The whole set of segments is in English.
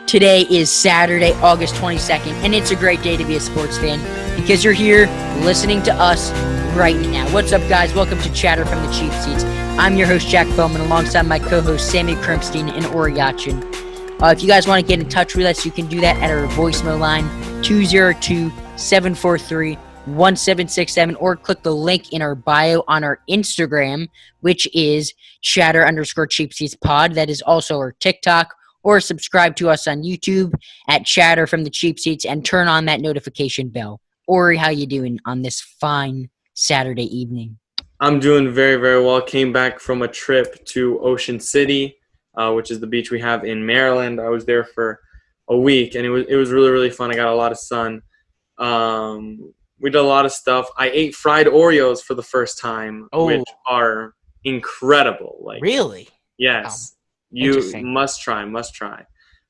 Today is Saturday, August 22nd, and it's a great day to be a sports fan because you're here listening to us right now. What's up, guys? Welcome to Chatter from the Cheap Seats. I'm your host, Jack Bowman, alongside my co-host, Sammy Krimstein and Ori Yachin. If you guys want to get in touch with us, you can do that at our voicemail line, 202-743-1767, or click the link in our bio on our Instagram, which is chatter_cheapseatspod. That is also our TikTok. Or subscribe to us on YouTube at Chatter from the Cheap Seats and turn on that notification bell. Ori, how you doing on this fine Saturday evening? I'm doing very, very well. Came back from a trip to Ocean City, which is the beach we have in Maryland. I was there for a week, and it was really, really fun. I got a lot of sun. We did a lot of stuff. I ate fried Oreos for the first time, which are incredible. Really? Yes. You must try.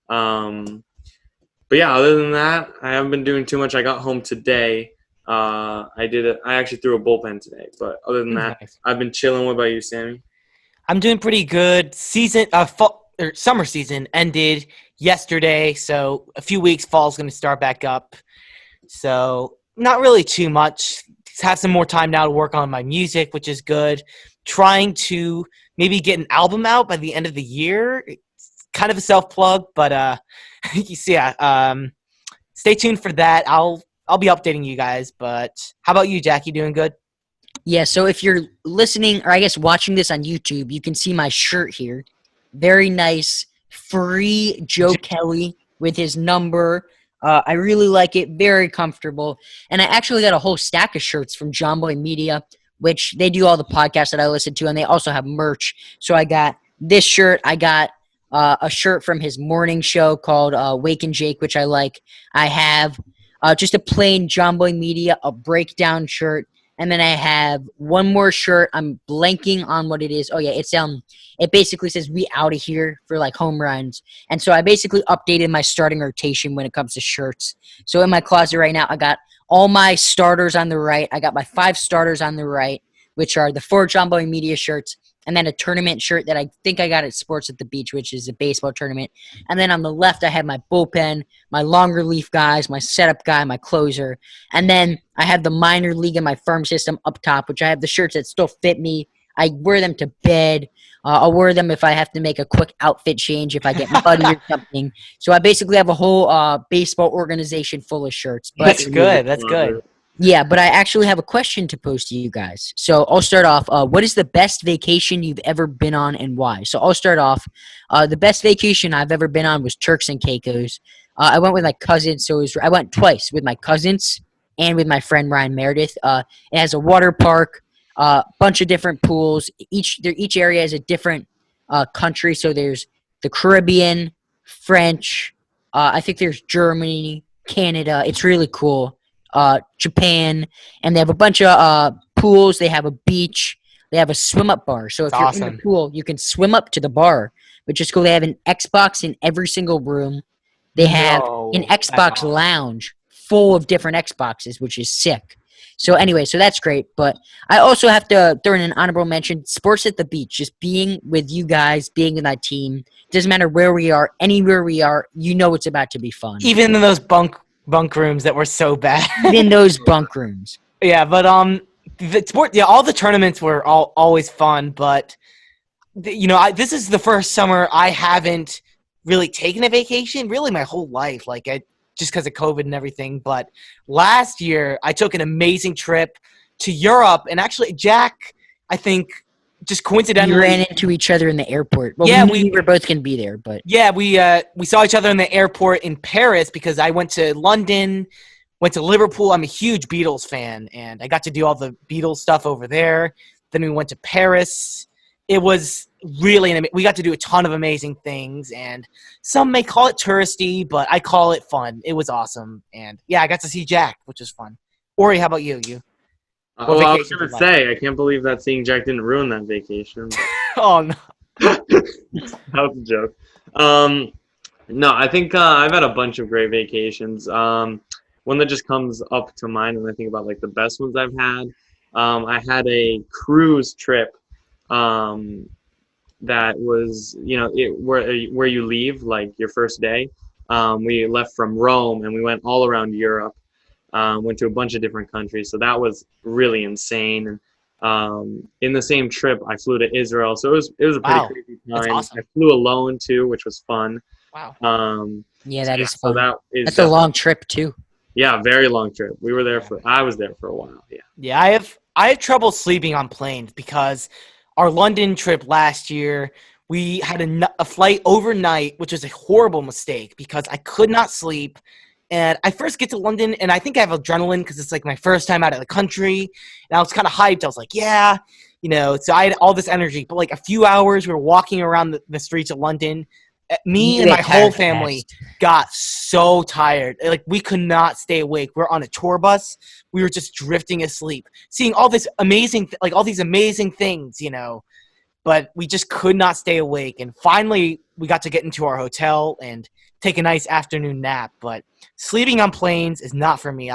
But yeah, other than that, I haven't been doing too much. I got home today. I actually threw a bullpen today. But other than that, nice. I've been chilling. What about you, Sammy? I'm doing pretty good. Summer season ended yesterday, so a few weeks, fall's going to start back up. So not really too much. Just have some more time now to work on my music, which is good. Trying to maybe get an album out by the end of the year. It's kind of a self-plug, but stay tuned for that. I'll be updating you guys, but how about you, Jack? You doing good? Yeah, so if you're listening, or I guess watching this on YouTube, you can see my shirt here. Very nice, free Joe Kelly with his number. I really like it. Very comfortable. And I actually got a whole stack of shirts from John Boy Media, which they do all the podcasts that I listen to, and they also have merch. So I got this shirt. I got a shirt from his morning show called Wake and Jake, which I like. I have just a plain John Boy Media, a breakdown shirt, and then I have one more shirt. I'm blanking on what it is. Oh, yeah, it basically says "We Outta Here" for, like, home runs. And so I basically updated my starting rotation when it comes to shirts. So in my closet right now, I got all my starters on the right. I got my 5 starters on the right, which are the 4 John Boy Media shirts, and then a tournament shirt that I think I got at Sports at the Beach, which is a baseball tournament. And then on the left, I have my bullpen, my long relief guys, my setup guy, my closer. And then I have the minor league and my farm system up top, which I have the shirts that still fit me. I wear them to bed. I'll wear them if I have to make a quick outfit change, if I get muddy or something. So I basically have a whole baseball organization full of shirts. But That's good. That's good. Yeah, but I actually have a question to pose to you guys. So I'll start off. What is the best vacation you've ever been on and why? So I'll start off. The best vacation I've ever been on was Turks and Caicos. I went with my cousins. I went twice with my cousins and with my friend Ryan Meredith. It has a water park, bunch of different pools. Each area is a different country. So there's the Caribbean, French. I think there's Germany, Canada. It's really cool. Japan, and they have a bunch of pools. They have a beach. They have a swim-up bar. So if you're in the pool, you can swim up to the bar, which is cool. They have an Xbox in every single room. They have an Xbox lounge full of different Xboxes, which is sick. So anyway, so that's great. But I also have to throw in an honorable mention, Sports at the Beach. Just being with you guys, being with that team. Doesn't matter where we are, anywhere we are, you know it's about to be fun. Even in those bunk rooms that were so bad. In those bunk rooms. Yeah, but all the tournaments were always fun, but this is the first summer I haven't really taken a vacation, really my whole life, just because of COVID and everything. But last year I took an amazing trip to Europe, and actually Jack, I think, just coincidentally, we ran into each other in the airport. Well, yeah, we were both gonna be there, but yeah, we saw each other in the airport in Paris because I went to London, went to Liverpool. I'm a huge Beatles fan, and I got to do all the Beatles stuff over there. Then we went to Paris. It was really we got to do a ton of amazing things, and some may call it touristy, but I call it fun. It was awesome, and yeah, I got to see Jack, which was fun. Ori, how about you? I was going to say, I can't believe that seeing Jack didn't ruin that vacation. Oh, no. That was a joke. No, I think I've had a bunch of great vacations. One that just comes up to mind when I think about, the best ones I've had, I had a cruise trip that was, where you leave, like your first day. We left from Rome and we went all around Europe, went to a bunch of different countries. So that was really insane. And in the same trip, I flew to Israel. So it was a pretty Wow, crazy that's time. I awesome. flew alone too, which was fun. Wow. Yeah, So that yeah, is so fun. that is That's a definitely, long trip too. yeah, very long trip. Yeah. I was there for a while. Yeah. Yeah, I have trouble sleeping on planes because our London trip last year, we had a flight overnight, which was a horrible mistake because I could not sleep. And I first get to London, and I think I have adrenaline because it's like my first time out of the country. And I was kind of hyped. I was like, yeah, so I had all this energy. But like a few hours, we were walking around the streets of London. Me You and my get whole tired family fast. got so tired. Like we could not stay awake. We're on a tour bus. We were just drifting asleep, seeing all this amazing, like all these amazing things, but we just could not stay awake. And finally, we got to get into our hotel and take a nice afternoon nap. But sleeping on planes is not for me.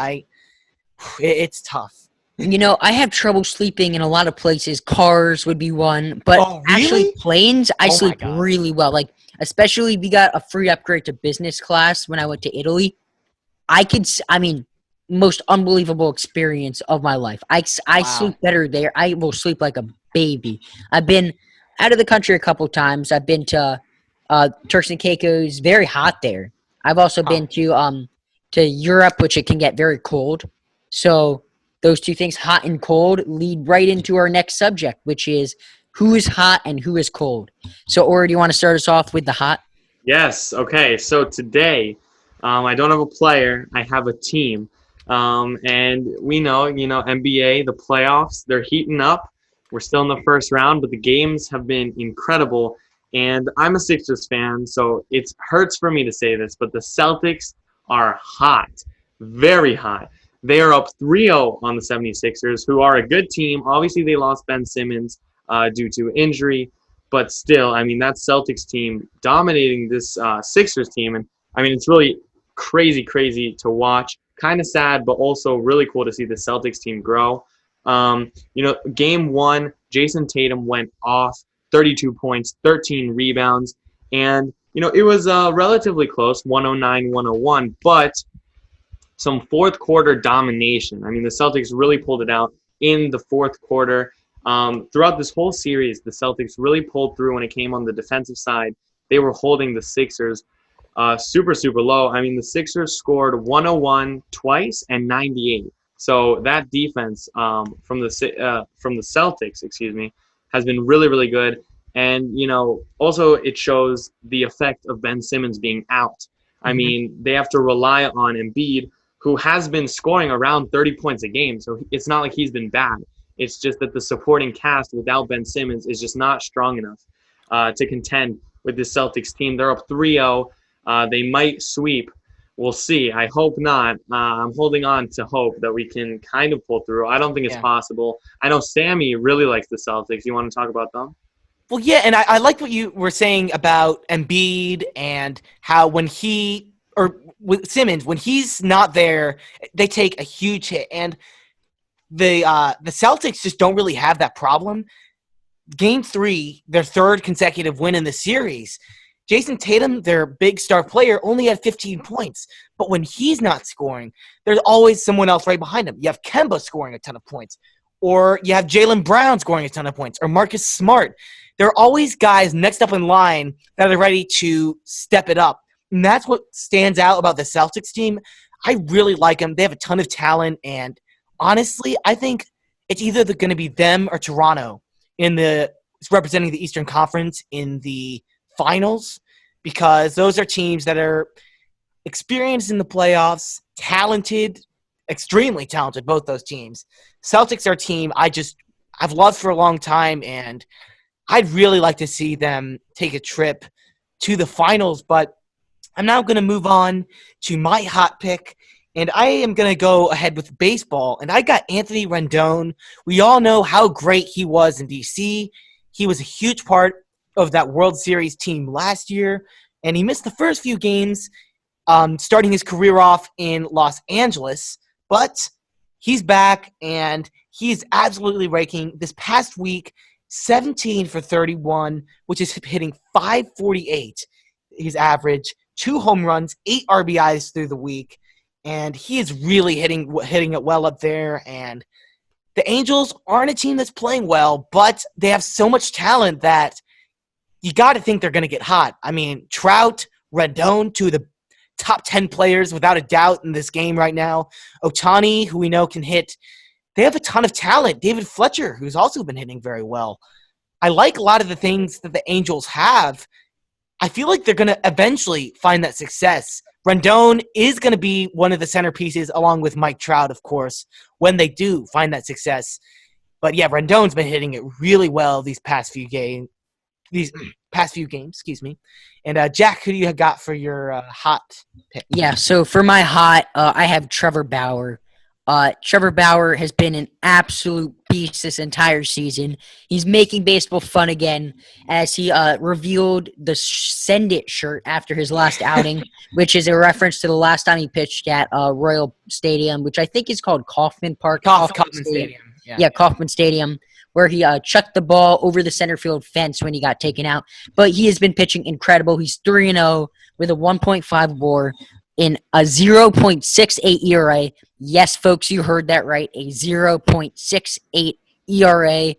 It's tough. I have trouble sleeping in a lot of places. Cars would be one, but Oh, actually really? planes, I Oh my sleep god. really well. Like, especially we got a free upgrade to business class when I went to Italy. I mean, most unbelievable experience of my life. I Wow. sleep better there. I will sleep like a baby. I've been out of the country a couple times. I've been to Turks and Caicos, very hot there. I've also Huh. been to Europe, which it can get very cold. So those two things, hot and cold, lead right into our next subject, which is who is hot and who is cold. So, Ori, do you want to start us off with the hot? Yes. Okay. So today, I don't have a player. I have a team. And we know, NBA, the playoffs, they're heating up. We're still in the first round, but the games have been incredible. And I'm a Sixers fan, so it hurts for me to say this, but the Celtics are hot, very hot. They are up 3-0 on the 76ers, who are a good team. Obviously, they lost Ben Simmons due to injury, but still, I mean, that Celtics team dominating this Sixers team. And I mean, it's really crazy, crazy to watch. Kind of sad, but also really cool to see the Celtics team grow. Game one, Jason Tatum went off, 32 points, 13 rebounds. And, it was relatively close, 109-101, but some fourth quarter domination. I mean, the Celtics really pulled it out in the fourth quarter. Throughout this whole series, the Celtics really pulled through when it came on the defensive side. They were holding the Sixers super, super low. I mean, the Sixers scored 101 twice and 98. So that defense from the Celtics, has been really, really good. And, also it shows the effect of Ben Simmons being out. I Mhm. mean, they have to rely on Embiid, who has been scoring around 30 points a game. So it's not like he's been bad. It's just that the supporting cast without Ben Simmons is just not strong enough to contend with the Celtics team. They're up 3-0. They might sweep. We'll see. I hope not. I'm holding on to hope that we can kind of pull through. I don't think it's Yeah. possible. I know Sammy really likes the Celtics. You want to talk about them? Well, yeah, and I like what you were saying about Embiid and how when he or with Simmons, when he's not there, they take a huge hit. And the Celtics just don't really have that problem. Game 3, their third consecutive win in the series. Jason Tatum, their big star player, only had 15 points. But when he's not scoring, there's always someone else right behind him. You have Kemba scoring a ton of points, or you have Jaylen Brown scoring a ton of points, or Marcus Smart. There are always guys next up in line that are ready to step it up. And that's what stands out about the Celtics team. I really like them. They have a ton of talent. And honestly, I think it's either going to be them or Toronto representing the Eastern Conference in the finals, because those are teams that are experienced in the playoffs, talented, extremely talented, both those teams. Celtics are a team I've loved for a long time, and I'd really like to see them take a trip to the finals. But I'm now going to move on to my hot pick, and I am going to go ahead with baseball. And I got Anthony Rendon. We all know how great he was in D.C. He was a huge part of that World Series team last year, and he missed the first few games, starting his career off in Los Angeles. But he's back, and he's absolutely raking. This past week, 17 for 31, which is hitting 548, his average, 2 home runs, 8 RBIs through the week, and he is really hitting it well up there. And the Angels aren't a team that's playing well, but they have so much talent that you got to think they're going to get hot. I mean, Trout, Rendon, 2 of the top 10 players without a doubt in this game right now. Ohtani, who we know can hit. They have a ton of talent. David Fletcher, who's also been hitting very well. I like a lot of the things that the Angels have. I feel like they're going to eventually find that success. Rendon is going to be one of the centerpieces, along with Mike Trout, of course, when they do find that success. But yeah, Rendon's been hitting it really well these past few games. And Jack, who do you got for your hot pick? Yeah, so for my hot, I have Trevor Bauer. Trevor Bauer has been an absolute beast this entire season. He's making baseball fun again as he revealed the Send It shirt after his last outing, which is a reference to the last time he pitched at Royal Stadium, which I think is called Kauffman Park. Kauffman Stadium. Yeah, Kauffman Stadium, where he chucked the ball over the center field fence when he got taken out. But he has been pitching incredible. He's 3-0 with a 1.5 WAR in a 0.68 ERA. Yes, folks, you heard that right. A 0.68 ERA,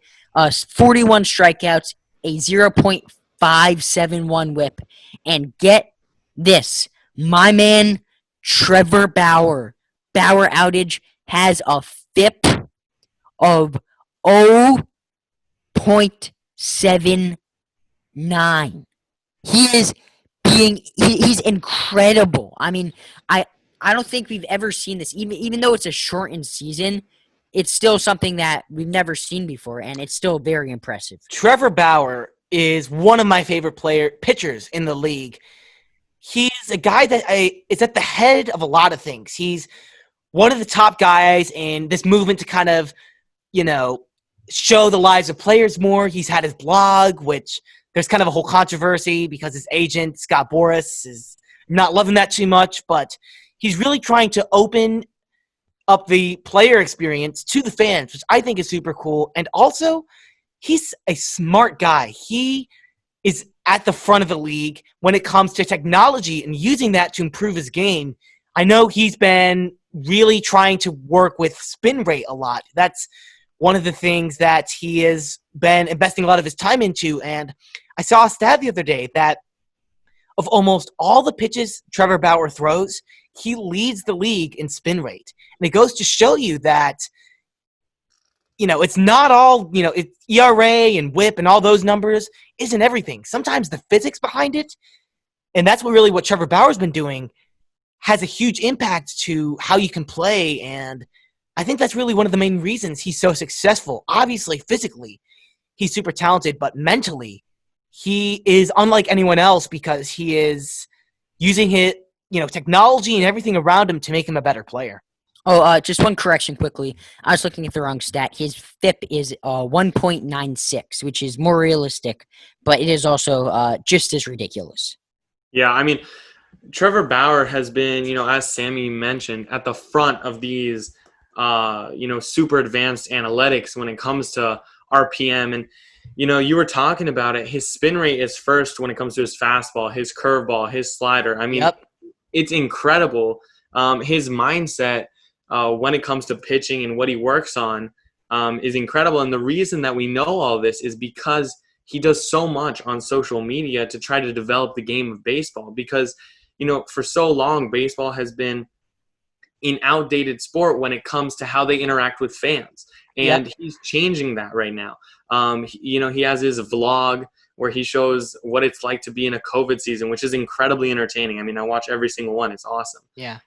41 strikeouts, a 0.571 whip. And get this, my man Trevor Bauer outage has a FIP of 0.79. He's incredible. I mean, I don't think we've ever seen this. Even though it's a shortened season, it's still something that we've never seen before, and it's still very impressive. Trevor Bauer is one of my favorite pitchers in the league. He's a guy that is at the head of a lot of things. He's one of the top guys in this movement to kind of, show the lives of players more. He's had his blog, which there's kind of a whole controversy because his agent, Scott Boras, is not loving that too much, but he's really trying to open up the player experience to the fans, which I think is super cool. And also, he's a smart guy. He is at the front of the league when it comes to technology and using that to improve his game. I know he's been really trying to work with spin rate a lot. That's one of the things that he has been investing a lot of his time into. And I saw a stat the other day that of almost all the pitches Trevor Bauer throws, he leads the league in spin rate. And it goes to show you that, it's not all, it's ERA and whip and all those numbers isn't everything. Sometimes the physics behind it, and that's what Trevor Bauer's been doing, has a huge impact to how you can play. And I think that's really one of the main reasons he's so successful. Obviously, physically, he's super talented, but mentally, he is unlike anyone else because he is using his, technology and everything around him to make him a better player. Oh, just one correction quickly. I was looking at the wrong stat. His FIP is 1.96, which is more realistic, but it is also just as ridiculous. Yeah, I mean, Trevor Bauer has been, as Sammy mentioned, at the front of these, super advanced analytics when it comes to RPM. And, you were talking about it. His spin rate is first when it comes to his fastball, his curveball, his slider. I mean, It's incredible. His mindset when it comes to pitching and what he works on is incredible. And the reason that we know all this is because he does so much on social media to try to develop the game of baseball. Because, for so long, baseball has been an outdated sport when it comes to how they interact with fans. And he's changing that right now. He has his vlog where he shows what it's like to be in a COVID season, which is incredibly entertaining. I mean, I watch every single one. It's awesome. Yeah.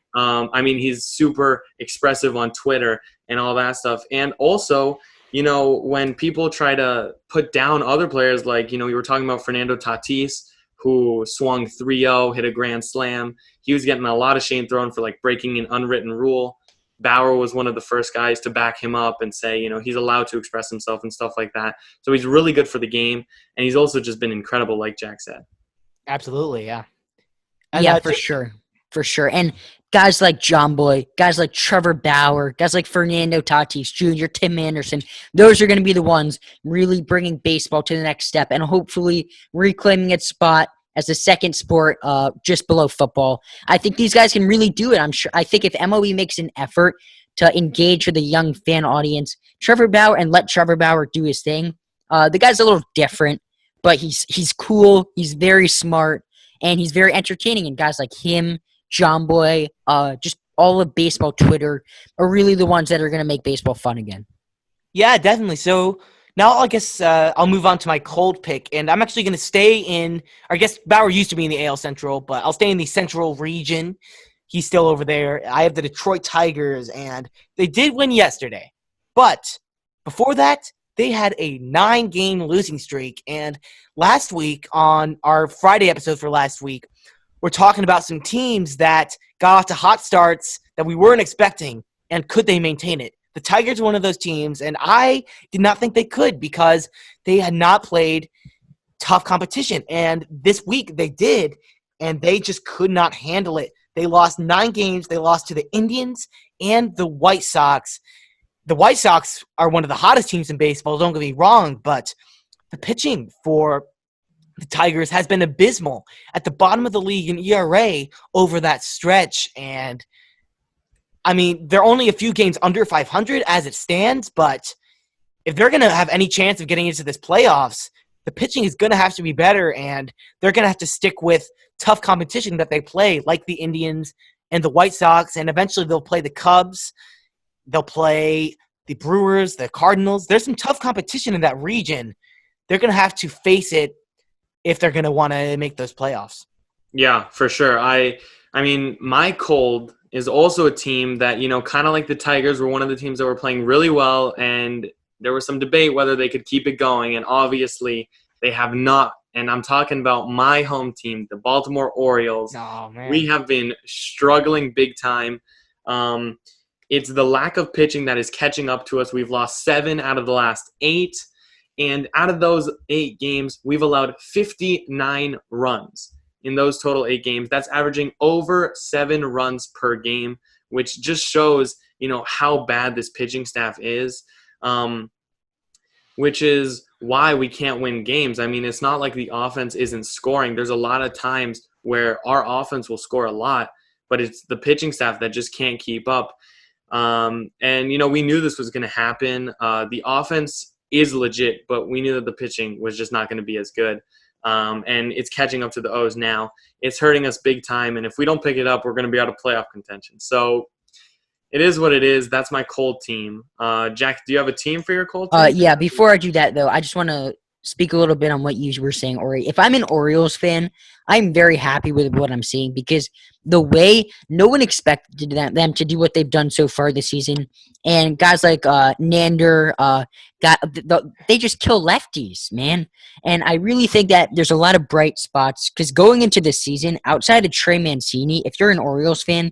He's super expressive on Twitter and all that stuff. And also, when people try to put down other players, like, we were talking about Fernando Tatis, who swung 3-0, hit a grand slam. He was getting a lot of shade thrown for, breaking an unwritten rule. Bauer was one of the first guys to back him up and say, he's allowed to express himself and stuff like that. So he's really good for the game, and he's also just been incredible, like Jack said. Absolutely, yeah. And for sure. for sure. And guys like John Boy, guys like Trevor Bauer, guys like Fernando Tatis Jr., Tim Anderson, those are going to be the ones really bringing baseball to the next step and hopefully reclaiming its spot as the second sport just below football. I think these guys can really do it. I think if MLB makes an effort to engage with a young fan audience, Trevor Bauer, and let Trevor Bauer do his thing. The guy's a little different, but he's cool, he's very smart, and he's very entertaining. And guys like him, John Boy, just all of baseball Twitter are really the ones that are going to make baseball fun again. Yeah, definitely. So now I guess I'll move on to my cold pick, and I'm actually going to stay in, or I guess Bauer used to be in the AL Central, but I'll stay in the Central region. He's still over there. I have the Detroit Tigers, and they did win yesterday. But before that, they had a 9-game losing streak. And last week, on our Friday episode for last week, we're talking about some teams that got off to hot starts that we weren't expecting, and could they maintain it? The Tigers were one of those teams, and I did not think they could because they had not played tough competition. And this week they did, and they just could not handle it. They lost 9 games. They lost to the Indians and the White Sox. The White Sox are one of the hottest teams in baseball, don't get me wrong, but the pitching for the Tigers has been abysmal, at the bottom of the league in ERA over that stretch. And I mean, they're only a few games under 500 as it stands, but if they're going to have any chance of getting into this playoffs, the pitching is going to have to be better, and they're going to have to stick with tough competition that they play, like the Indians and the White Sox, and eventually they'll play the Cubs. They'll play the Brewers, the Cardinals. There's some tough competition in that region. They're going to have to face it if they're going to want to make those playoffs. Yeah, for sure. I mean, my cold is also a team that, kind of like the Tigers, were one of the teams that were playing really well, and there was some debate whether they could keep it going, and obviously they have not. And I'm talking about my home team, the Baltimore Orioles. Oh, man. We have been struggling big time. It's the lack of pitching that is catching up to us. We've lost 7 out of the last 8. And out of those 8 games, we've allowed 59 runs in those total 8 games. That's averaging over 7 runs per game, which just shows, how bad this pitching staff is, which is why we can't win games. I mean, it's not like the offense isn't scoring. There's a lot of times where our offense will score a lot, but it's the pitching staff that just can't keep up. And, we knew this was going to happen. The offense is legit, but we knew that the pitching was just not going to be as good. And it's catching up to the O's now. It's hurting us big time, and if we don't pick it up, we're going to be out of playoff contention. So it is what it is. That's my cold team. Jack, do you have a team for your cold team? Yeah, before I do that, though, I just want to speak a little bit on what you were saying, Ori. If I'm an Orioles fan, I'm very happy with what I'm seeing because the way no one expected them to do what they've done so far this season, and guys like Nander, they just kill lefties, man. And I really think that there's a lot of bright spots because going into this season, outside of Trey Mancini, if you're an Orioles fan,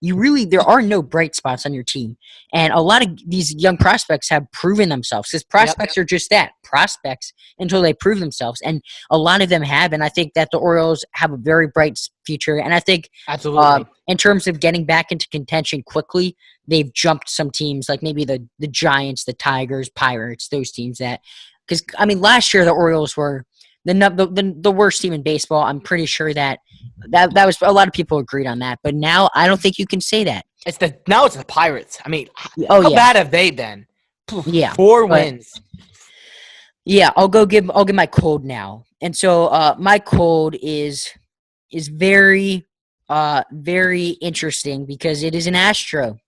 there are no bright spots on your team. And a lot of these young prospects have proven themselves because prospects are just that, prospects until they prove themselves. And a lot of them have. And I think that the Orioles have a very bright future. And I think Absolutely. In terms of getting back into contention quickly, they've jumped some teams like maybe the Giants, the Tigers, Pirates, those teams that – because, I mean, last year the Orioles were the worst team in baseball. I'm pretty sure that was a lot of people agreed on that, but now I don't think you can say that. Now it's the Pirates. I mean, how bad have they been? Yeah, 4 wins. Yeah, I'll give my cold now, and so my cold is very very interesting because it is an Astro.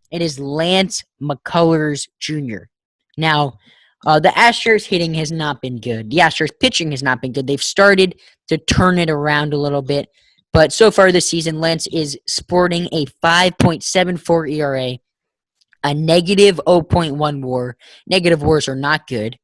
It is Lance McCullers Jr. Now. The Astros hitting has not been good. The Astros pitching has not been good. They've started to turn it around a little bit. But so far this season, Lance is sporting a 5.74 ERA, a negative 0.1 WAR. Negative WARs are not good.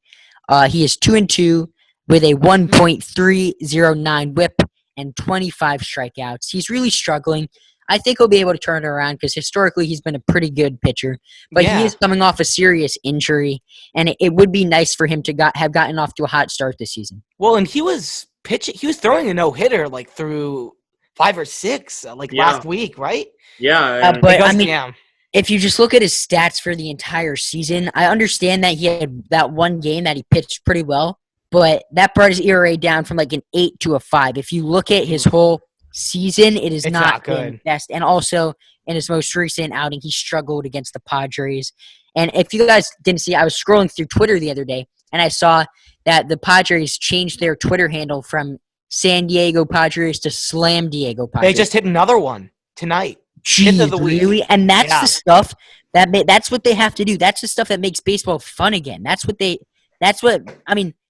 He is 2-2 with a 1.309 WHIP and 25 strikeouts. He's really struggling. I think he'll be able to turn it around because historically he's been a pretty good pitcher. But he is coming off a serious injury, and it would be nice for him to have gotten off to a hot start this season. Well, and he was throwing a no-hitter like through 5 or 6 last week, right? Yeah, and But I Augusta, mean, yeah. if you just look at his stats for the entire season, I understand that he had that one game that he pitched pretty well, but that brought his ERA down from like an 8 to a 5. If you look at his whole season, it is It's not not been good. best. And also in his most recent outing, he struggled against the Padres. And if you guys didn't see, I was scrolling through Twitter the other day, and I saw that the Padres changed their Twitter handle from San Diego Padres to Slam Diego They Padres. just hit another one tonight. Hit of Jeez, the week. really? And that's Yeah. the stuff that's what they have to do. That's the stuff that makes baseball fun again.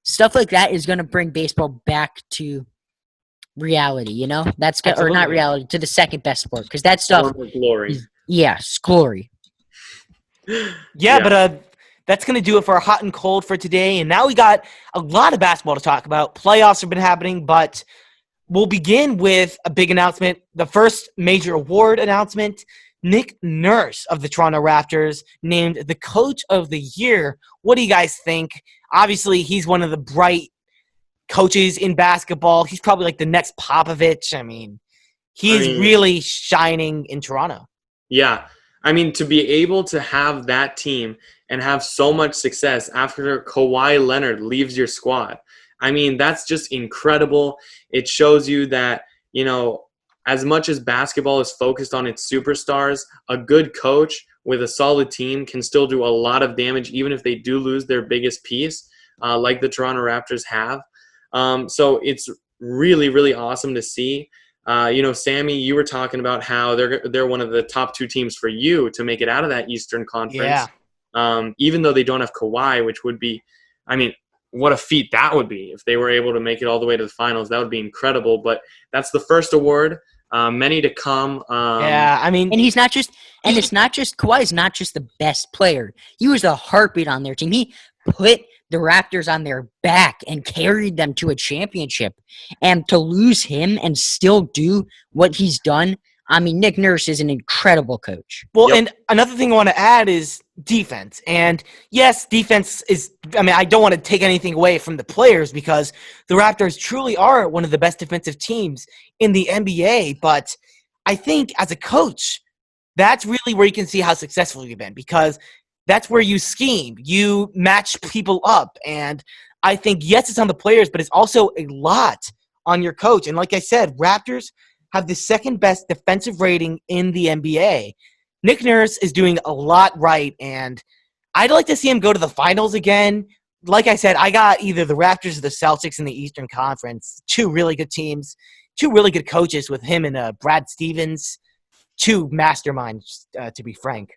Stuff like that is going to bring baseball back to reality, you know? Or not Absolutely. reality, to the second best sport, because that stuff former glory. is, yes, glory. Yeah, but that's going to do it for our hot and cold for today. And now we got a lot of basketball to talk about. Playoffs have been happening, but we'll begin with a big announcement. The first major award announcement. Nick Nurse of the Toronto Raptors named the Coach of the Year. What do you guys think? Obviously, he's one of the bright coaches in basketball. He's probably like the next Popovich. I mean, he's really shining in Toronto. Yeah. I mean, to be able to have that team and have so much success after Kawhi Leonard leaves your squad, I mean, that's just incredible. It shows you that, you know, as much as basketball is focused on its superstars, a good coach with a solid team can still do a lot of damage, even if they do lose their biggest piece, like the Toronto Raptors have. So it's really, really awesome to see. You know, Sammy, you were talking about how they're one of the top 2 teams for you to make it out of that Eastern Conference. Yeah. Even though they don't have Kawhi, which would be, I mean, what a feat that would be if they were able to make it all the way to the finals. That would be incredible. But that's the first award. Many to come. Yeah, I mean, And it's not just Kawhi's not just the best player. He was the heartbeat on their team. He put the Raptors on their back and carried them to a championship. And to lose him and still do what he's done, I mean, Nick Nurse is an incredible coach. Well, and another thing I want to add is defense. And yes, defense is, I mean, I don't want to take anything away from the players because the Raptors truly are one of the best defensive teams in the NBA. But I think as a coach, that's really where you can see how successful you've been because that's where you scheme. You match people up. And I think, yes, it's on the players, but it's also a lot on your coach. And like I said, Raptors have the second best defensive rating in the NBA. Nick Nurse is doing a lot right, and I'd like to see him go to the finals again. Like I said, I got either the Raptors or the Celtics in the Eastern Conference. 2 really good teams, 2 really good coaches with him and Brad Stevens. 2 masterminds, to be frank.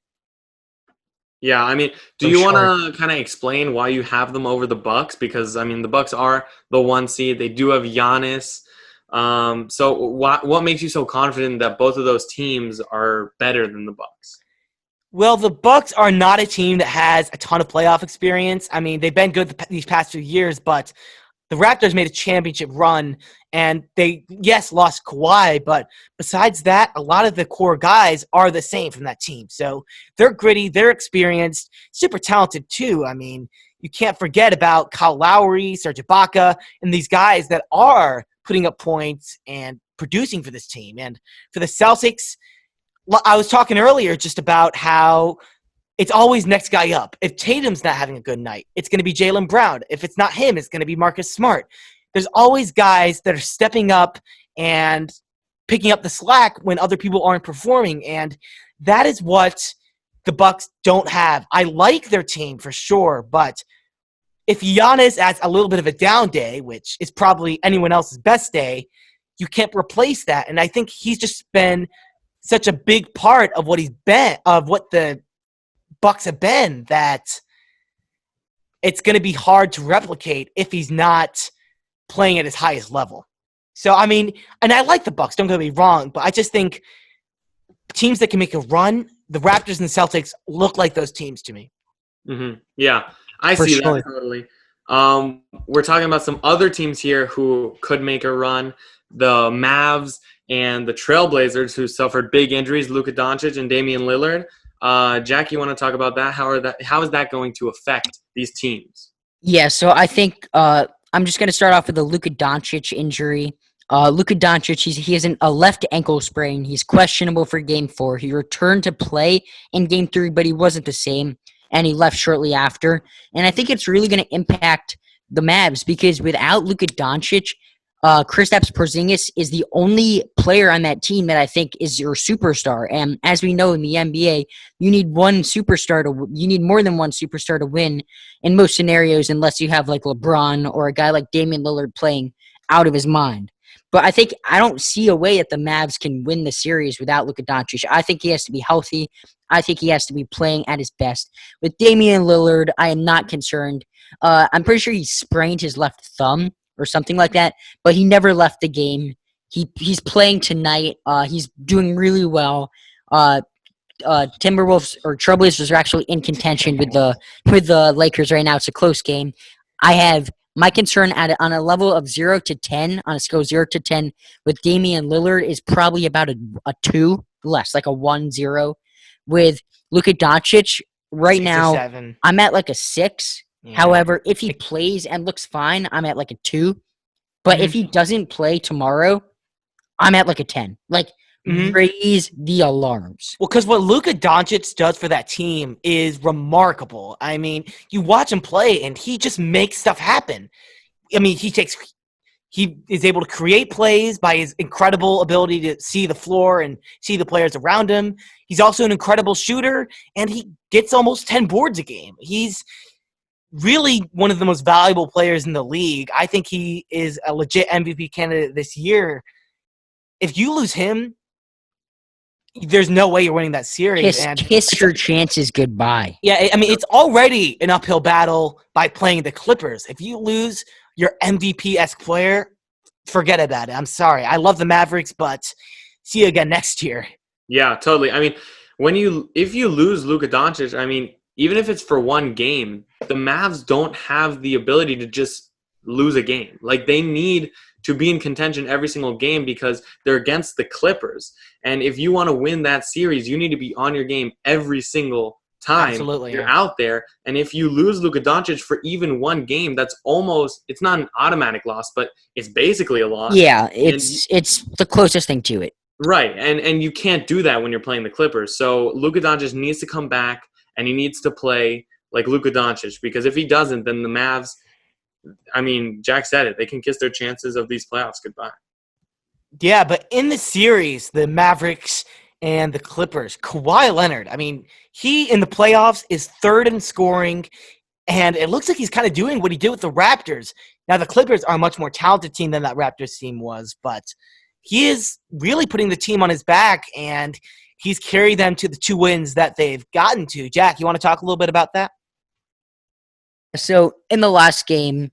Yeah, I mean, do you want to kind of explain why you have them over the Bucks? Because, I mean, the Bucks are the 1 seed. They do have Giannis. So what makes you so confident that both of those teams are better than the Bucks? Well, the Bucks are not a team that has a ton of playoff experience. I mean, they've been good these past few years, but the Raptors made a championship run, and they, yes, lost Kawhi, but besides that, a lot of the core guys are the same from that team. So they're gritty, they're experienced, super talented too. I mean, you can't forget about Kyle Lowry, Serge Ibaka, and these guys that are putting up points and producing for this team. And for the Celtics, I was talking earlier just about how it's always next guy up. If Tatum's not having a good night, it's going to be Jaylen Brown. If it's not him, it's going to be Marcus Smart. There's always guys that are stepping up and picking up the slack when other people aren't performing. And that is what the Bucks don't have. I like their team for sure, but if Giannis has a little bit of a down day, which is probably anyone else's best day, you can't replace that. And I think he's just been such a big part of what he's been, of what the Bucks have been, that it's going to be hard to replicate if he's not playing at his highest level. So, I mean, and I like the Bucks, don't get me wrong, but I just think teams that can make a run, the Raptors and the Celtics look like those teams to me. Mm-hmm. Yeah, I see that totally. We're talking about some other teams here who could make a run. The Mavs and the Trailblazers, who suffered big injuries, Luka Doncic and Damian Lillard. Jack, you want to talk about that? How is that going to affect these teams? Yeah, so I think I'm just going to start off with the Luka Doncic injury. Luka Doncic, he has a left ankle sprain. He's questionable for Game 4. He returned to play in Game 3, but he wasn't the same, and he left shortly after. And I think it's really going to impact the Mavs because without Luka Doncic, Kristaps Porzingis is the only player on that team that I think is your superstar. And as we know in the NBA, you need more than one superstar to win in most scenarios, unless you have like LeBron or a guy like Damian Lillard playing out of his mind. But I don't see a way that the Mavs can win the series without Luka Doncic. I think he has to be healthy. I think he has to be playing at his best. With Damian Lillard, I am not concerned. I'm pretty sure he sprained his left thumb or something like that, but he never left the game. He's playing tonight. He's doing really well. Timberwolves or Trailblazers are actually in contention with the Lakers right now. It's a close game. I have my concern on a level of 0 to 10, on a scale of 0 to 10, with Damian Lillard is probably about a 2 less, like a 1-0. With Luka Doncic, right now, 7. I'm at like a 6. Yeah. However, if he plays and looks fine, I'm at like a 2. But if he doesn't play tomorrow, I'm at like a 10. Like, raise the alarms. Well, because what Luka Doncic does for that team is remarkable. I mean, you watch him play, and he just makes stuff happen. I mean, he is able to create plays by his incredible ability to see the floor and see the players around him. He's also an incredible shooter, and he gets almost 10 boards a game. He's really one of the most valuable players in the league. I think he is a legit MVP candidate this year. If you lose him, there's no way you're winning that series. Kiss your chances goodbye. Yeah, I mean, it's already an uphill battle by playing the Clippers. If you lose your MVP-esque player, forget about it. I'm sorry. I love the Mavericks, but see you again next year. Yeah, totally. I mean, if you lose Luka Doncic, I mean, even if it's for one game, the Mavs don't have the ability to just lose a game. Like, they need to be in contention every single game because they're against the Clippers. And if you want to win that series, you need to be on your game every single time you're out there. And if you lose Luka Doncic for even one game, it's not an automatic loss, but it's basically a loss. Yeah, it's the closest thing to it. Right. And you can't do that when you're playing the Clippers. So Luka Doncic needs to come back, and he needs to play like Luka Doncic, because if he doesn't, then the Mavs, I mean, Jack said it, they can kiss their chances of these playoffs goodbye. Yeah, but in the series, the Mavericks and the Clippers, Kawhi Leonard, I mean, he in the playoffs is third in scoring, and it looks like he's kind of doing what he did with the Raptors. Now, the Clippers are a much more talented team than that Raptors team was, but he is really putting the team on his back, and he's carried them to the 2 wins that they've gotten to. Jack, you want to talk a little bit about that? So, in the last game,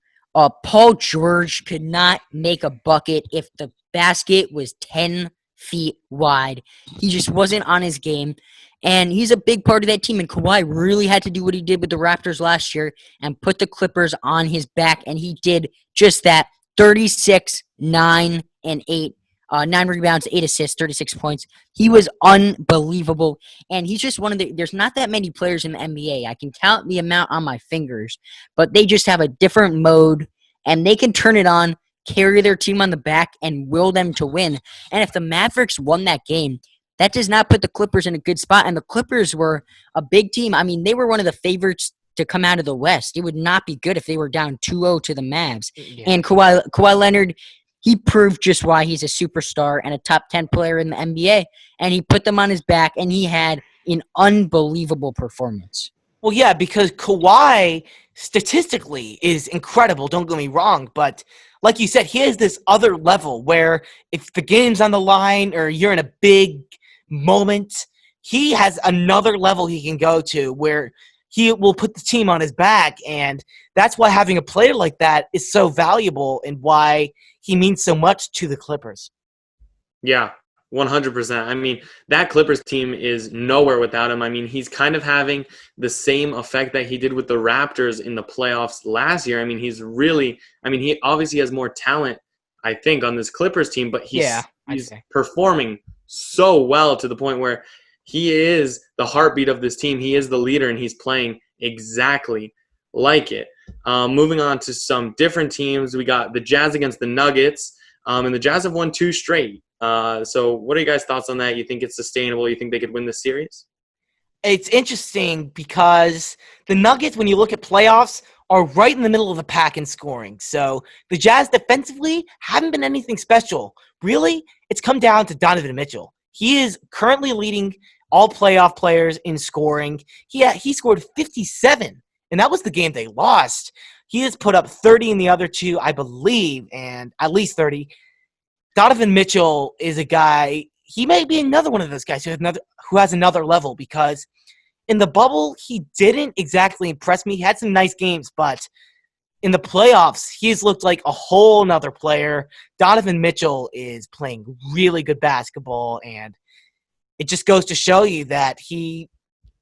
Paul George could not make a bucket if the basket was 10 feet wide. He just wasn't on his game, and he's a big part of that team, and Kawhi really had to do what he did with the Raptors last year and put the Clippers on his back, and he did just that. 36, 9, and 8. 9 rebounds, 8 assists, 36 points. He was unbelievable. And he's just there's not that many players in the NBA. I can count the amount on my fingers, but they just have a different mode, and they can turn it on, carry their team on the back, and will them to win. And if the Mavericks won that game, that does not put the Clippers in a good spot. And the Clippers were a big team. I mean, they were one of the favorites to come out of the West. It would not be good if they were down 2-0 to the Mavs. Yeah. And Kawhi Leonard, he proved just why he's a superstar and a top 10 player in the NBA, and he put them on his back, and he had an unbelievable performance. Well, yeah, because Kawhi statistically is incredible, don't get me wrong, but like you said, he has this other level where if the game's on the line or you're in a big moment, he has another level he can go to where he will put the team on his back, and that's why having a player like that is so valuable and why he means so much to the Clippers. Yeah, 100%. I mean, that Clippers team is nowhere without him. I mean, he's kind of having the same effect that he did with the Raptors in the playoffs last year. I mean, he obviously has more talent, I think, on this Clippers team, but he's performing so well to the point where he is the heartbeat of this team. He is the leader, and he's playing exactly like it. Moving on to some different teams, we got the Jazz against the Nuggets. And the Jazz have won 2 straight. So what are you guys' thoughts on that? You think it's sustainable? You think they could win this series? It's interesting because the Nuggets, when you look at playoffs, are right in the middle of the pack in scoring. So the Jazz defensively haven't been anything special. Really, it's come down to Donovan Mitchell. He is currently leading all playoff players in scoring. He scored 57, and that was the game they lost. He has put up 30 in the other two, I believe, and at least 30. Donovan Mitchell is a guy. He may be another one of those guys who has another level, because in the bubble, he didn't exactly impress me. He had some nice games, but in the playoffs, he's looked like a whole nother player. Donovan Mitchell is playing really good basketball, and it just goes to show you that he,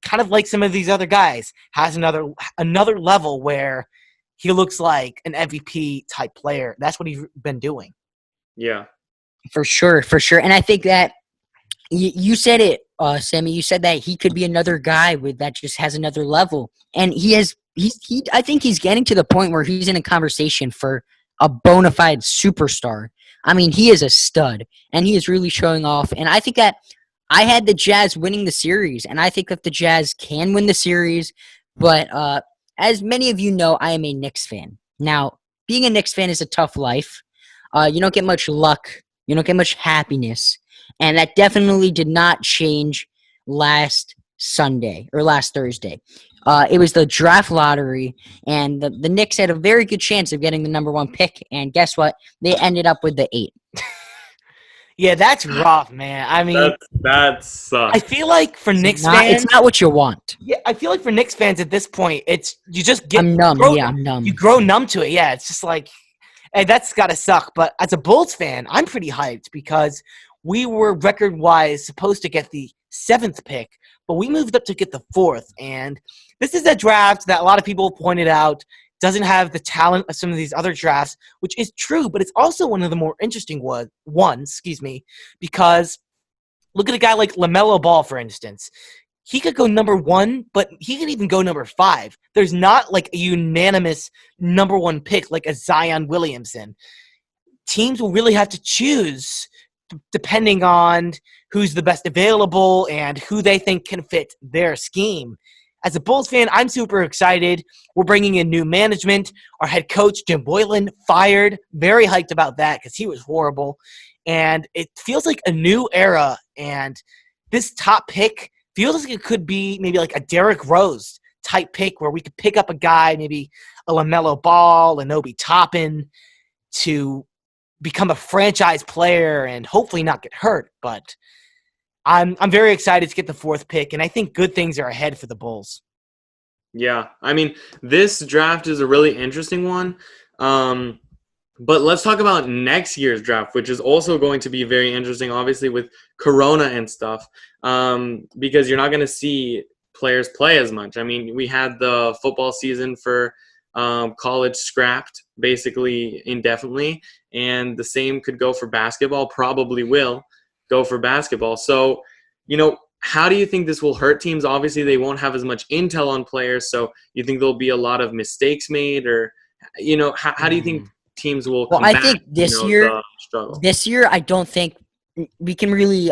kind of like some of these other guys, has another level where he looks like an MVP type player. That's what he's been doing. Yeah. For sure. And I think that you said it, Sammy. You said that he could be another guy that just has another level, and I think he's getting to the point where he's in a conversation for a bona fide superstar. I mean, he is a stud, and he is really showing off. And I think that I had the Jazz winning the series, and I think that the Jazz can win the series. But as many of you know, I am a Knicks fan. Now, being a Knicks fan is a tough life. You don't get much luck. You don't get much happiness. And that definitely did not change last Sunday or last Thursday. It was the draft lottery, and the Knicks had a very good chance of getting the number 1 pick. And guess what? They ended up with the 8. Yeah, that's rough, man. I mean, that sucks. I feel like for Knicks fans, it's not what you want. Yeah, I feel like for Knicks fans at this point, you just get. I'm numb. I'm numb. You grow numb to it. Yeah, it's just like, hey, that's gotta suck. But as a Bulls fan, I'm pretty hyped because we were record-wise supposed to get the 7th pick, but we moved up to get the 4th. And this is a draft that a lot of people pointed out doesn't have the talent of some of these other drafts, which is true, but it's also one of the more interesting ones, because look at a guy like LaMelo Ball, for instance. He could go number 1, but he could even go number 5. There's not like a unanimous number 1 pick like a Zion Williamson. Teams will really have to choose depending on who's the best available and who they think can fit their scheme. As a Bulls fan, I'm super excited. We're bringing in new management. Our head coach, Jim Boylan, fired. Very hyped about that because he was horrible. And it feels like a new era. And this top pick feels like it could be maybe like a Derrick Rose type pick where we could pick up a guy, maybe a LaMelo Ball, an Obi Toppin, to become a franchise player and hopefully not get hurt. But I'm very excited to get the 4th pick, and I think good things are ahead for the Bulls. Yeah, I mean, this draft is a really interesting one. But let's talk about next year's draft, which is also going to be very interesting, obviously, with Corona and stuff, because you're not going to see players play as much. I mean, we had the football season for college scrapped basically indefinitely, and the same could go for basketball, probably will go for basketball. So, how do you think this will hurt teams? Obviously, they won't have as much intel on players, so you think there'll be a lot of mistakes made, or, how do you think teams will combat, I think the struggle? This year, I don't think we can really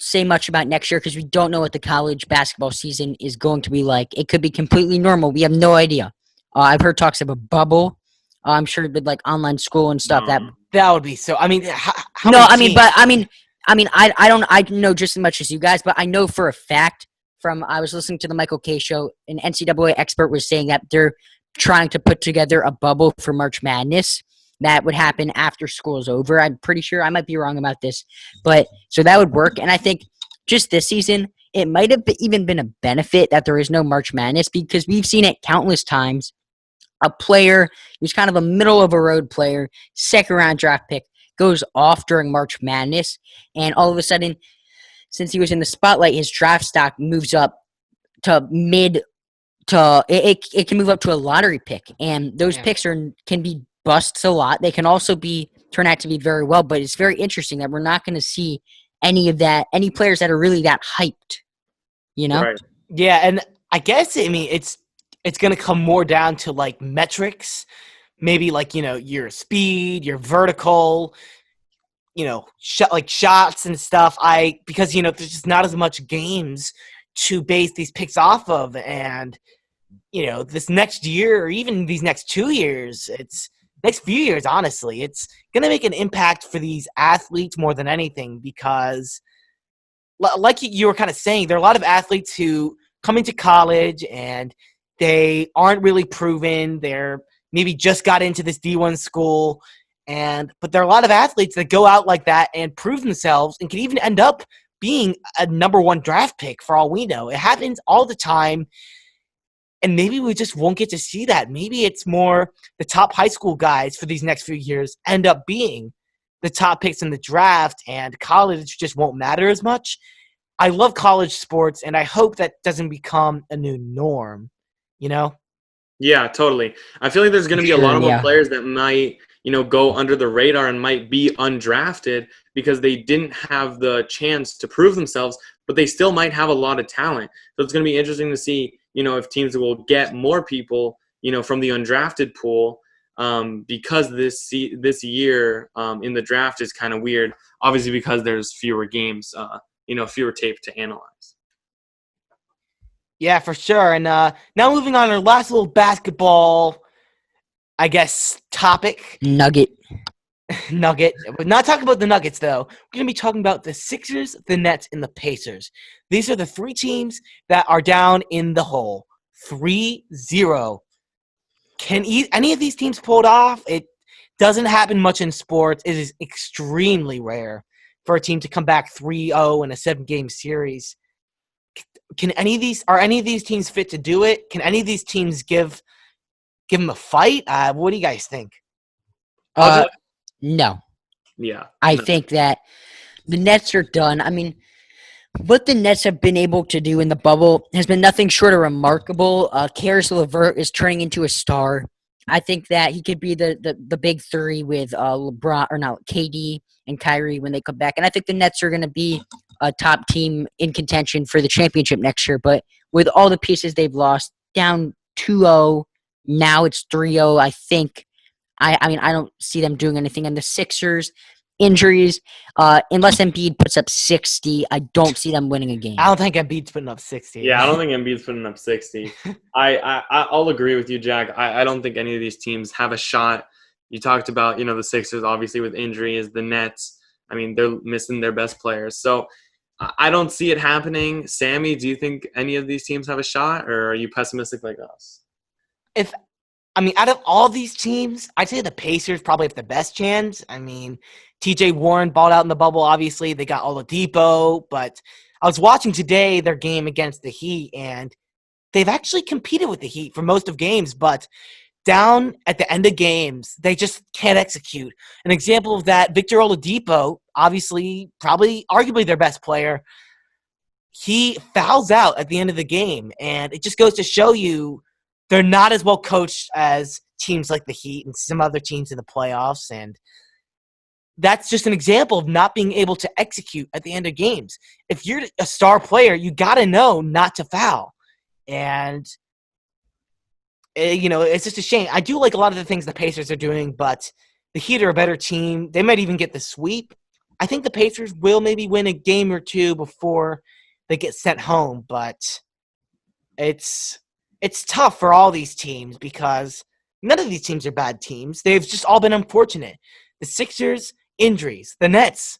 say much about next year because we don't know what the college basketball season is going to be like. It could be completely normal. We have no idea. I've heard talks of a bubble. I'm sure with like online school and stuff. That would be so. I mean, I know just as much as you guys, but I know for a fact I was listening to the Michael K show, an NCAA expert was saying that they're trying to put together a bubble for March Madness that would happen after school is over. I'm pretty sure. I might be wrong about this, but so that would work. And I think just this season, it might have even been a benefit that there is no March Madness because we've seen it countless times. A player who's kind of a middle-of-a-road player, second-round draft pick, goes off during March Madness, and all of a sudden, since he was in the spotlight, his draft stock moves up to it can move up to a lottery pick, and those picks can be busts a lot. They can also turn out to be very well, but it's very interesting that we're not going to see any players that are really that hyped, Right. Yeah, and I guess, it's going to come more down to like metrics, maybe like, your speed, your vertical, like shots and stuff. Because there's just not as much games to base these picks off of, and this next year or even these next 2 years, next few years, honestly, it's going to make an impact for these athletes more than anything because, like you were kind of saying, there are a lot of athletes who come into college and they aren't really proven. They're maybe just got into this D1 school, but there are a lot of athletes that go out like that and prove themselves and can even end up being a number 1 draft pick for all we know. It happens all the time. And maybe we just won't get to see that. Maybe it's more the top high school guys for these next few years end up being the top picks in the draft, and college just won't matter as much. I love college sports, and I hope that doesn't become a new norm, Yeah, totally. I feel like there's going to be a lot of more players that might, go under the radar and might be undrafted because they didn't have the chance to prove themselves, but they still might have a lot of talent. So it's going to be interesting to see, if teams will get more people, from the undrafted pool, because this year in the draft is kind of weird, obviously because there's fewer games, fewer tape to analyze. Yeah, for sure. And now moving on to our last little basketball, I guess, topic. Nugget. We're not talking about the Nuggets, though. We're going to be talking about the Sixers, the Nets, and the Pacers. These are the 3 teams that are down in the hole. 3-0. Can any of these teams pull it off? It doesn't happen much in sports. It is extremely rare for a team to come back 3-0 in a 7-game series. Are any of these teams fit to do it? Can any of these teams give them a fight? What do you guys think? No. Yeah. I think that the Nets are done. I mean, what the Nets have been able to do in the bubble has been nothing short of remarkable. Karis LeVert is turning into a star. I think that he could be the big 3 with KD and Kyrie when they come back. And I think the Nets are going to be a top team in contention for the championship next year. But with all the pieces they've lost, down 2-0, now it's 3-0, I think. I mean, I don't see them doing anything. And the Sixers, injuries, unless Embiid puts up 60, I don't see them winning a game. I don't think Embiid's putting up 60. Yeah, I don't think Embiid's putting up 60. I'll agree with you, Jack. I don't think any of these teams have a shot. You talked about, the Sixers, obviously, with injuries, the Nets. I mean, they're missing their best players. So I don't see it happening. Sammy, do you think any of these teams have a shot, or are you pessimistic like us? Out of all these teams, I'd say the Pacers probably have the best chance. I mean, TJ Warren balled out in the bubble, obviously. They got Oladipo, but I was watching today their game against the Heat, and they've actually competed with the Heat for most of games, but down at the end of games, they just can't execute. An example of that, Victor Oladipo, obviously, probably arguably their best player, he fouls out at the end of the game, and it just goes to show you they're not as well coached as teams like the Heat and some other teams in the playoffs, and that's just an example of not being able to execute at the end of games. If you're a star player, you got to know not to foul, and it's just a shame. I do like a lot of the things the Pacers are doing, but the Heat are a better team. They might even get the sweep. I think the Pacers will maybe win a game or 2 before they get sent home, but it's tough for all these teams because none of these teams are bad teams. They've just all been unfortunate. The Sixers, injuries. The Nets,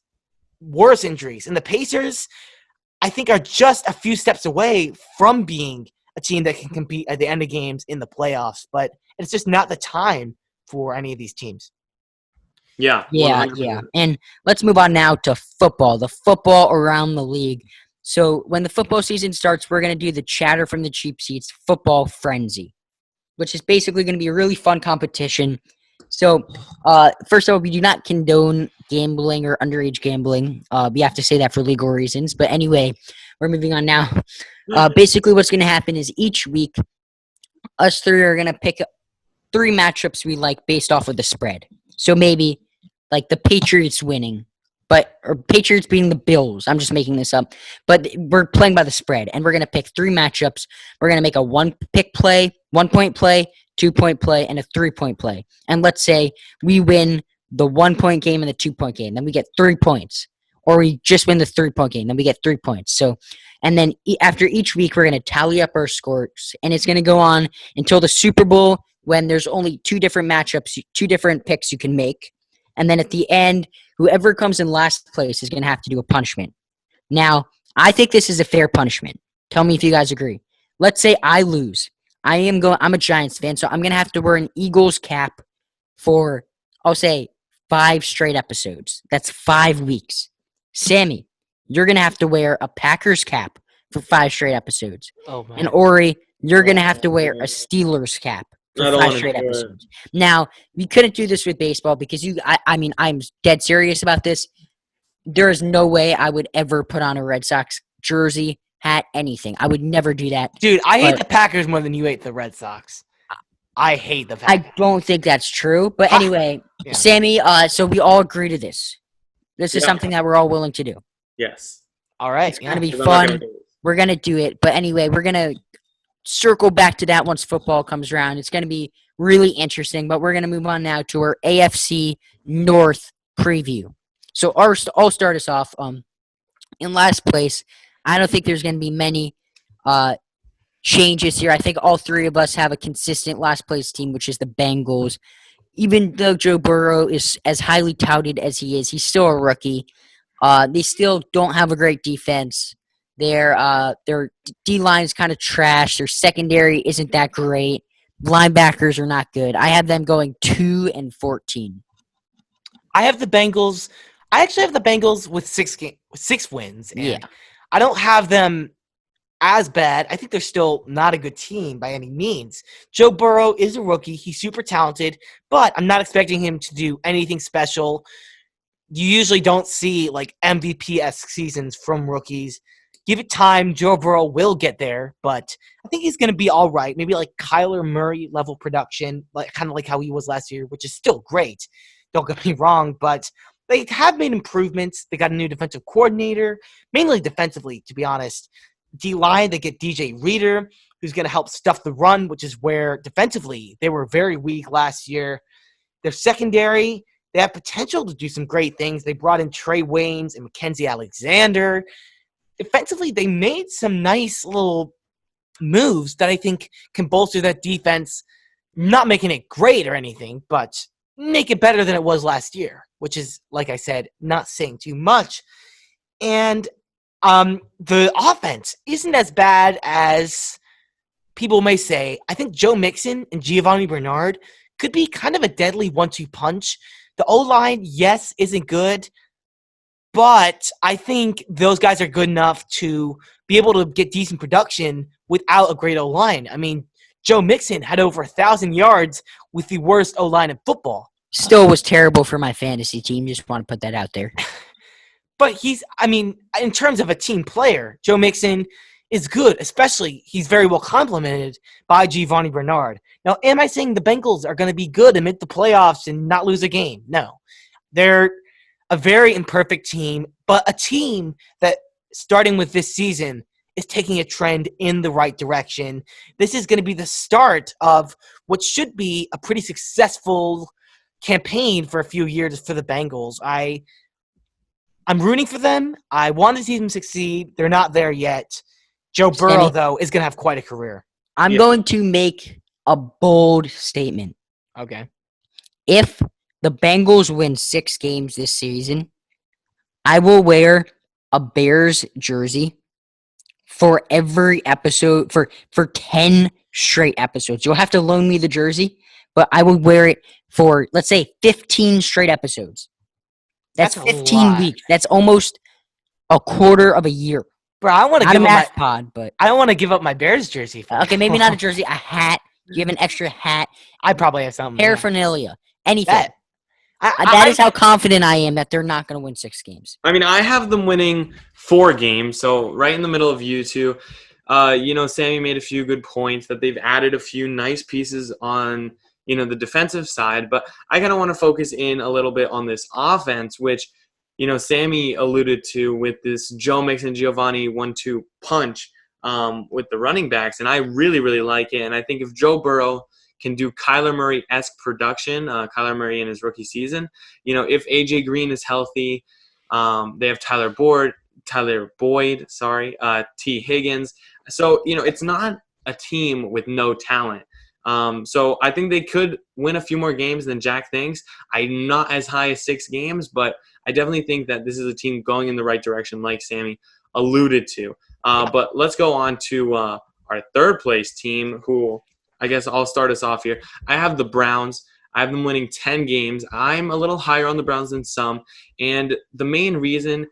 worse injuries. And the Pacers, I think, are just a few steps away from being a team that can compete at the end of games in the playoffs. But it's just not the time for any of these teams. Yeah. Yeah. And let's move on now to football, the football around the league. So when the football season starts, we're going to do the Chatter from the Cheap Seats Football Frenzy, which is basically going to be a really fun competition. So first of all, we do not condone gambling or underage gambling. We have to say that for legal reasons. But anyway, we're moving on now. Basically, what's going to happen is each week, us 3 are going to pick 3 matchups we like based off of the spread. So maybe like the Patriots winning. Or Patriots beating the Bills. I'm just making this up. But we're playing by the spread, and we're going to pick 3 matchups. We're going to make a 1-pick play, 1-point play, 2-point play, and a 3-point play. And let's say we win the 1-point game and the 2-point game. Then we get 3 points. Or we just win the 3-point game. Then we get 3 points. So, and then after each week, we're going to tally up our scores. And it's going to go on until the Super Bowl when there's only 2 different matchups, 2 different picks you can make. And then at the end, whoever comes in last place is going to have to do a punishment. Now, I think this is a fair punishment. Tell me if you guys agree. Let's say I lose. I'm a Giants fan, so I'm going to have to wear an Eagles cap for, I'll say, 5 straight episodes. That's 5 weeks. Sammy, you're going to have to wear a Packers cap for 5 straight episodes. Oh, man. And Ori, you're going to have to wear a Steelers cap for 5 straight episodes. Now, we couldn't do this with baseball because I'm dead serious about this. There is no way I would ever put on a Red Sox jersey, hat, anything. I would never do that. Dude, I hate the Packers more than you hate the Red Sox. I hate the Packers. I don't think that's true. But anyway, Yeah. Sammy, so we all agree to this. This is something that we're all willing to do. Yes. All right. It's going to be 'Cause I'm not fun. gonna do it. We're going to do it. But anyway, we're going to circle back to that once football comes around. It's going to be really interesting. But we're going to move on now to our AFC North preview. So I'll start us off. In last place, I don't think there's going to be many changes here. I think all 3 of us have a consistent last place team, which is the Bengals. Even though Joe Burrow is as highly touted as he is, he's still a rookie. They still don't have a great defense. Their D-line is kind of trash. Their secondary isn't that great. Linebackers are not good. I have them going 2-14. I have the Bengals. I actually have the Bengals with 6 wins. And Yeah. I don't have them as bad. I think they're still not a good team by any means. Joe Burrow is a rookie. He's super talented, but I'm not expecting him to do anything special. You usually don't see like MVP-esque seasons from rookies. Give it time. Joe Burrow will get there, but I think he's going to be all right. Maybe like Kyler Murray level production, like kind of like how he was last year, which is still great. Don't get me wrong, but they have made improvements. They got a new defensive coordinator, mainly defensively, to be honest. D-line, they get DJ Reader, who's going to help stuff the run, which is where defensively they were very weak last year. Their secondary, they have potential to do some great things. They brought in Trey Waynes and Mackenzie Alexander. Defensively, they made some nice little moves that I think can bolster that defense, not making it great or anything, but make it better than it was last year, which is, like I said, not saying too much. And the offense isn't as bad as people may say. I think Joe Mixon and Giovanni Bernard could be kind of a deadly 1-2 punch. The O-line, yes, isn't good, but I think those guys are good enough to be able to get decent production without a great O-line. I mean, Joe Mixon had over 1,000 yards with the worst O-line in football. Still was terrible for my fantasy team. Just want to put that out there. But in terms of a team player, Joe Mixon is good, especially he's very well complemented by Giovanni Bernard. Now, am I saying the Bengals are going to be good amid the playoffs and not lose a game? No. They're a very imperfect team, but a team that, starting with this season, is taking a trend in the right direction. This is going to be the start of what should be a pretty successful campaign for a few years for the Bengals. I'm rooting for them. I want to see them succeed. They're not there yet. Joe Burrow, though, is going to have quite a career. I'm going to make a bold statement. Okay. If the Bengals win 6 games this season, I will wear a Bears jersey for every episode for 10 straight episodes. You'll have to loan me the jersey, but I will wear it for, let's say, 15 straight episodes. That's 15 weeks. That's almost a quarter of a year. Bro, I want to give up but I don't want to give up my Bears jersey. Okay, maybe not a jersey, a hat. Do you have an extra hat? I probably have something. Paraphernalia. Anything. That is how confident I am that they're not going to win 6 games. I mean, I have them winning 4 games, so right in the middle of you two. Sammy made a few good points that they've added a few nice pieces on, the defensive side, but I kind of want to focus in a little bit on this offense, which, Sammy alluded to with this Joe Mixon Giovanni 1-2 punch with the running backs, and I really, really like it. And I think if Joe Burrow can do Kyler Murray-esque production, Kyler Murray in his rookie season. If A.J. Green is healthy, they have Tyler Boyd, T. Higgins. So, it's not a team with no talent. So I think they could win a few more games than Jack thinks. I'm not as high as 6 games, but I definitely think that this is a team going in the right direction, like Sammy alluded to. But let's go on to our third place team, who I guess I'll start us off here. I have the Browns. I have them winning 10 games. I'm a little higher on the Browns than some, and the main reason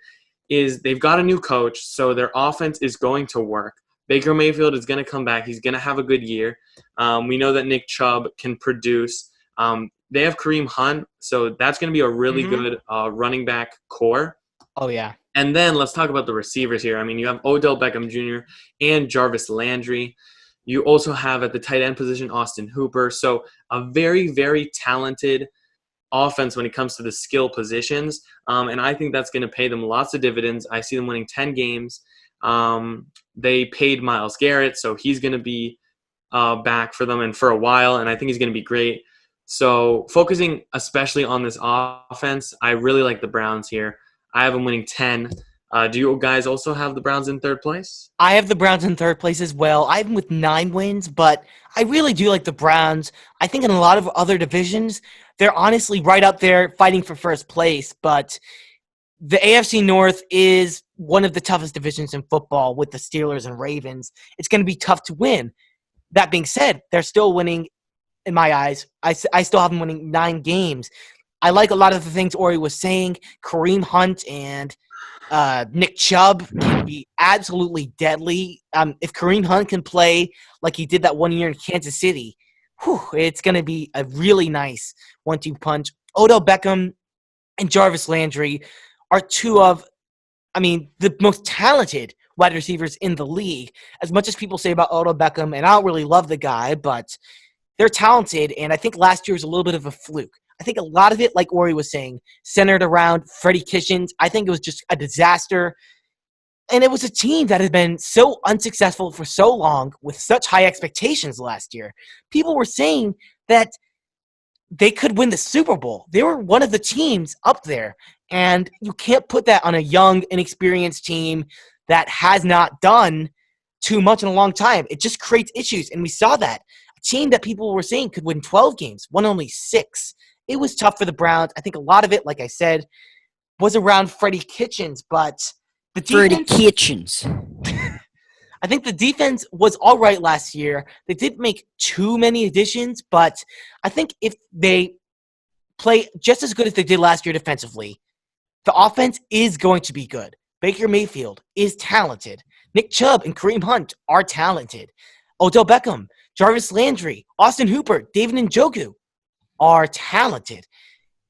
is they've got a new coach, so their offense is going to work. Baker Mayfield is going to come back. He's going to have a good year. We know that Nick Chubb can produce. They have Kareem Hunt, so that's going to be a really good running back core. Oh, yeah. And then let's talk about the receivers here. I mean, you have Odell Beckham Jr. and Jarvis Landry. You also have at the tight end position Austin Hooper. So a very, very talented offense when it comes to the skill positions. And I think that's going to pay them lots of dividends. I see them winning 10 games. They paid Myles Garrett, so he's going to be back for them and for a while, and I think he's going to be great. So focusing especially on this offense, I really like the Browns here. I have them winning 10. Do you guys also have the Browns in third place? I have the Browns in third place as well. I have them with 9 wins, but I really do like the Browns. I think in a lot of other divisions, they're honestly right up there fighting for first place, but the AFC North is one of the toughest divisions in football with the Steelers and Ravens. It's going to be tough to win. That being said, they're still winning, in my eyes. I still have them winning 9 games. I like a lot of the things Ori was saying. Kareem Hunt and Nick Chubb can be absolutely deadly. If Kareem Hunt can play like he did that one year in Kansas City, it's going to be a really nice 1-2 punch. Odell Beckham and Jarvis Landry are two of, the most talented wide receivers in the league. As much as people say about Odell Beckham, and I don't really love the guy, but they're talented, and I think last year was a little bit of a fluke. I think a lot of it, like Ori was saying, centered around Freddie Kitchens. I think it was just a disaster. And it was a team that had been so unsuccessful for so long with such high expectations last year. People were saying that they could win the Super Bowl. They were one of the teams up there. And you can't put that on a young, inexperienced team that has not done too much in a long time. It just creates issues. And we saw that. A team that people were saying could win 12 games, won only 6. It was tough for the Browns. I think a lot of it, like I said, was around Freddie Kitchens, but the defense, Freddie Kitchens. I think the defense was all right last year. They didn't make too many additions, but I think if they play just as good as they did last year defensively, the offense is going to be good. Baker Mayfield is talented. Nick Chubb and Kareem Hunt are talented. Odell Beckham, Jarvis Landry, Austin Hooper, David Njoku are talented.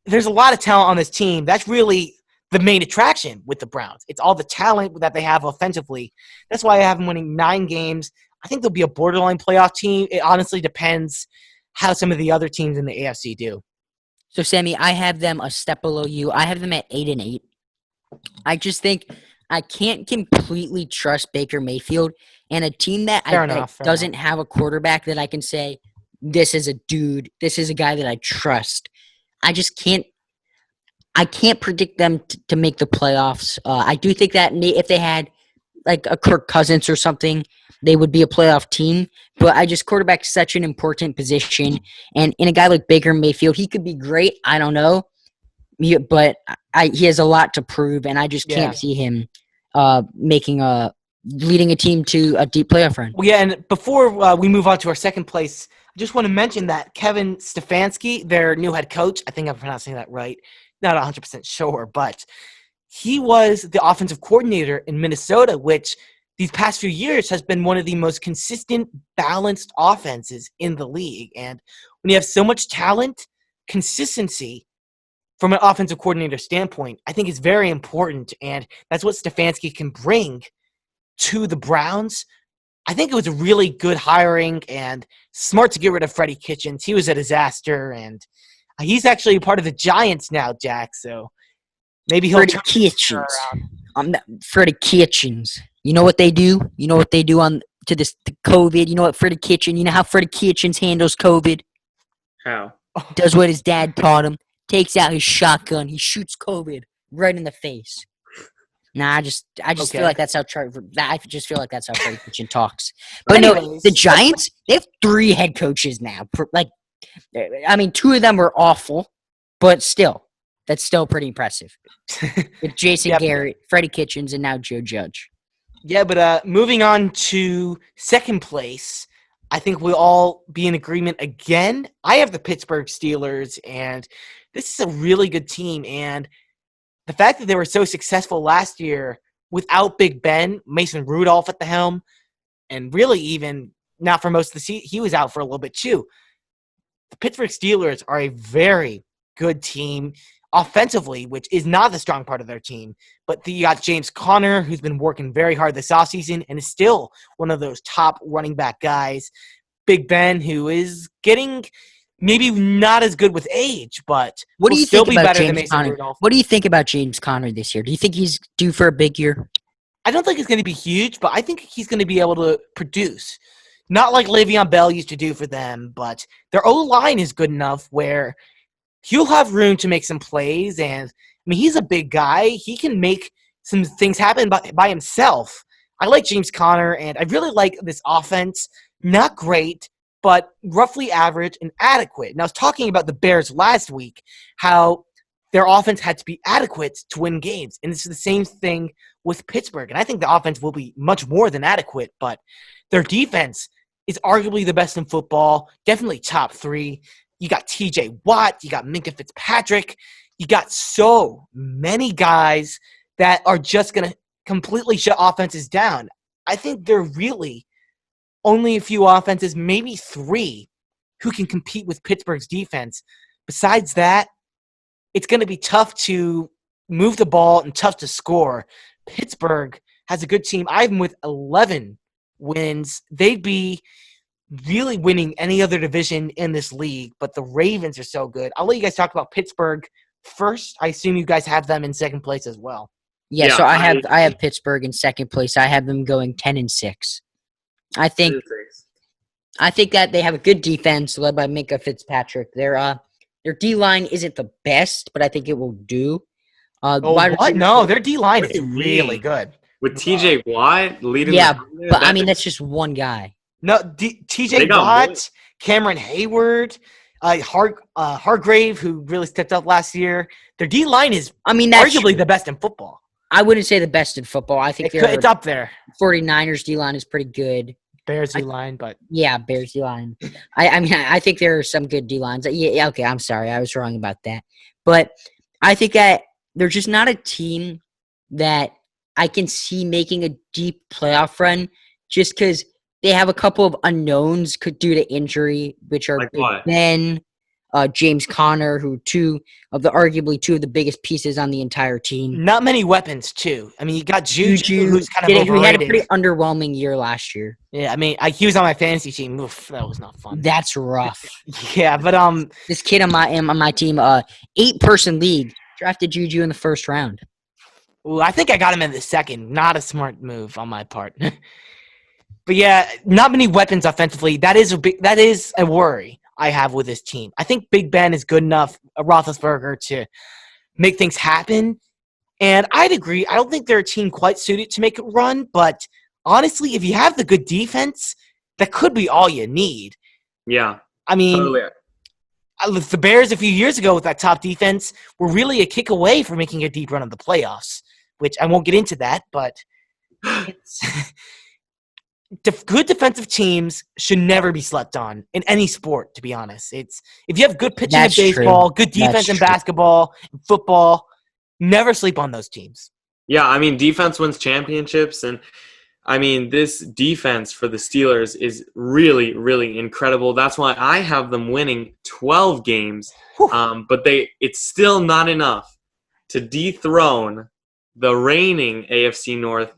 There's a lot of talent on this team. That's really the main attraction with the Browns. It's all the talent that they have offensively. That's why I have them winning 9 games. I think they'll be a borderline playoff team. It honestly depends how some of the other teams in the AFC do. So, Sammy, I have them a step below you. I have them at 8-8. I just think I can't completely trust Baker Mayfield and a team that doesn't have a quarterback that I can say, this is a dude, this is a guy that I trust. I just can't. I can't predict them to make the playoffs. I do think that if they had like a Kirk Cousins or something, they would be a playoff team. But quarterback's such an important position. And in a guy like Baker Mayfield, he could be great. I don't know. But he has a lot to prove, and I just can't see him leading a team to a deep playoff run. Well, yeah, and before we move on to our second place, I just want to mention that Kevin Stefanski, their new head coach, I think I'm pronouncing that right, not 100% sure, but he was the offensive coordinator in Minnesota, which these past few years has been one of the most consistent, balanced offenses in the league. And when you have so much talent, consistency from an offensive coordinator standpoint, I think is very important, and that's what Stefanski can bring to the Browns. I think it was a really good hiring and smart to get rid of Freddie Kitchens. He was a disaster, and he's actually a part of the Giants now, Jack, so maybe he'll Freddie Kitchens. Freddie Kitchens. You know what they do? You know what they do to COVID? You know what Freddie Kitchens, you know how Freddie Kitchens handles COVID? How? Does what his dad taught him. Takes out his shotgun. He shoots COVID right in the face. Nah, I just Okay. feel like that's how I just feel like that's how Freddie Kitchen talks. But no, Anyways. the Giants, they have 3 head coaches now. I mean, 2 of them are awful, but still, that's still pretty impressive. With Jason Yep. Garrett, Freddie Kitchens, and now Joe Judge. Yeah, but moving on to second place, I think we'll all be in agreement again. I have the Pittsburgh Steelers, and this is a really good team. And the fact that they were so successful last year without Big Ben, Mason Rudolph at the helm, and really even not for most of the season, he was out for a little bit too. The Pittsburgh Steelers are a very good team offensively, which is not the strong part of their team. But you got James Conner, who's been working very hard this offseason and is still one of those top running back guys. Big Ben, who is getting maybe not as good with age, but What do will you still think be about better than James Mason Conner? Rudolph. What do you think about James Conner this year? Do you think he's due for a big year? I don't think it's going to be huge, but I think he's going to be able to produce. Not like Le'Veon Bell used to do for them, but their O-line is good enough where he'll have room to make some plays. And, I mean, he's a big guy. He can make some things happen by himself. I like James Conner, and I really like this offense. Not great, but roughly average and adequate. And I was talking about the Bears last week, how their offense had to be adequate to win games. And it's the same thing with Pittsburgh. And I think the offense will be much more than adequate, but their defense is arguably the best in football, definitely top 3. You got TJ Watt, you got Minkah Fitzpatrick, you got so many guys that are just going to completely shut offenses down. I think there are really only a few offenses, maybe 3, who can compete with Pittsburgh's defense. Besides that, it's going to be tough to move the ball and tough to score. Pittsburgh has a good team. I have them with 11 wins. They'd be really winning any other division in this league, but the Ravens are so good. I'll let you guys talk about Pittsburgh first. I assume you guys have them in second place as well. Yeah, so I have Pittsburgh in second place. I have them going 10-6. I think that they have a good defense led by Minkah Fitzpatrick. Their D-line isn't the best, but I think it will do. What? No, their D-line What is do you really mean? good. With TJ Watt leading Yeah, the but I mean, that's just one guy. No, They TJ got Watt, more. Cameron Hayward, Hargrave, who really stepped up last year. Their D-line is I mean, that's arguably the best in football. I wouldn't say the best in football. I think It's up there. 49ers D-line is pretty good. Bears D-line, but Yeah, Bears D-line. I mean, I think there are some good D-lines. Yeah, okay, I'm sorry. I was wrong about that. But I think that they're just not a team that I can see making a deep playoff run just because they have a couple of unknowns due to injury, which are Like Big what? Ben, James Conner, who arguably two of the biggest pieces on the entire team. not many weapons, too. I mean, you got Juju, who's kind of who had a overrated. pretty underwhelming year last year. Yeah, I mean, he was on my fantasy team. Oof, that was not fun. That's rough. Yeah, but This kid on my team, 8-person league, drafted Juju in the first round. ooh, I think I got him in the second. Not a smart move on my part. But yeah, not many weapons offensively. That is a worry I have with this team. I think Big Ben is good enough, Roethlisberger, to make things happen. And I'd agree. I don't think they're a team quite suited to make a run. But honestly, if you have the good defense, that could be all you need. Yeah, I mean, totally. the Bears a few years ago with that top defense were really a kick away from making a deep run of the playoffs, which I won't get into that, but it's good defensive teams should never be slept on in any sport, to be honest. It's if you have good pitching in That's true. baseball, good defense That's in true. basketball, and football, never sleep on those teams. Yeah, I mean, defense wins championships, and I mean, this defense for the Steelers is really, really incredible. That's why I have them winning 12 games, but it's still not enough to dethrone the reigning AFC North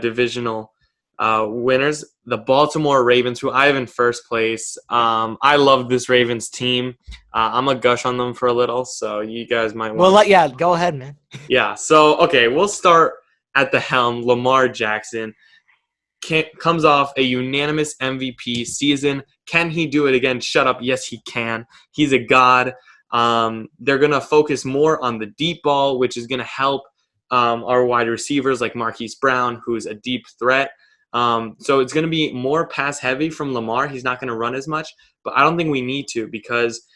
divisional winners, the Baltimore Ravens, who I have in first place. I love this Ravens team. I'm going to gush on them for a little, so you guys might want to. Go ahead, man. Yeah, so, okay, we'll start at the helm. Lamar Jackson comes off a unanimous MVP season, Can he do it again? Shut up. Yes, he can. He's a god. They're going to focus more on the deep ball, which is going to help our wide receivers like Marquise Brown, who's a deep threat. So it's going to be more pass heavy from Lamar. He's not going to run as much, but I don't think we need to, because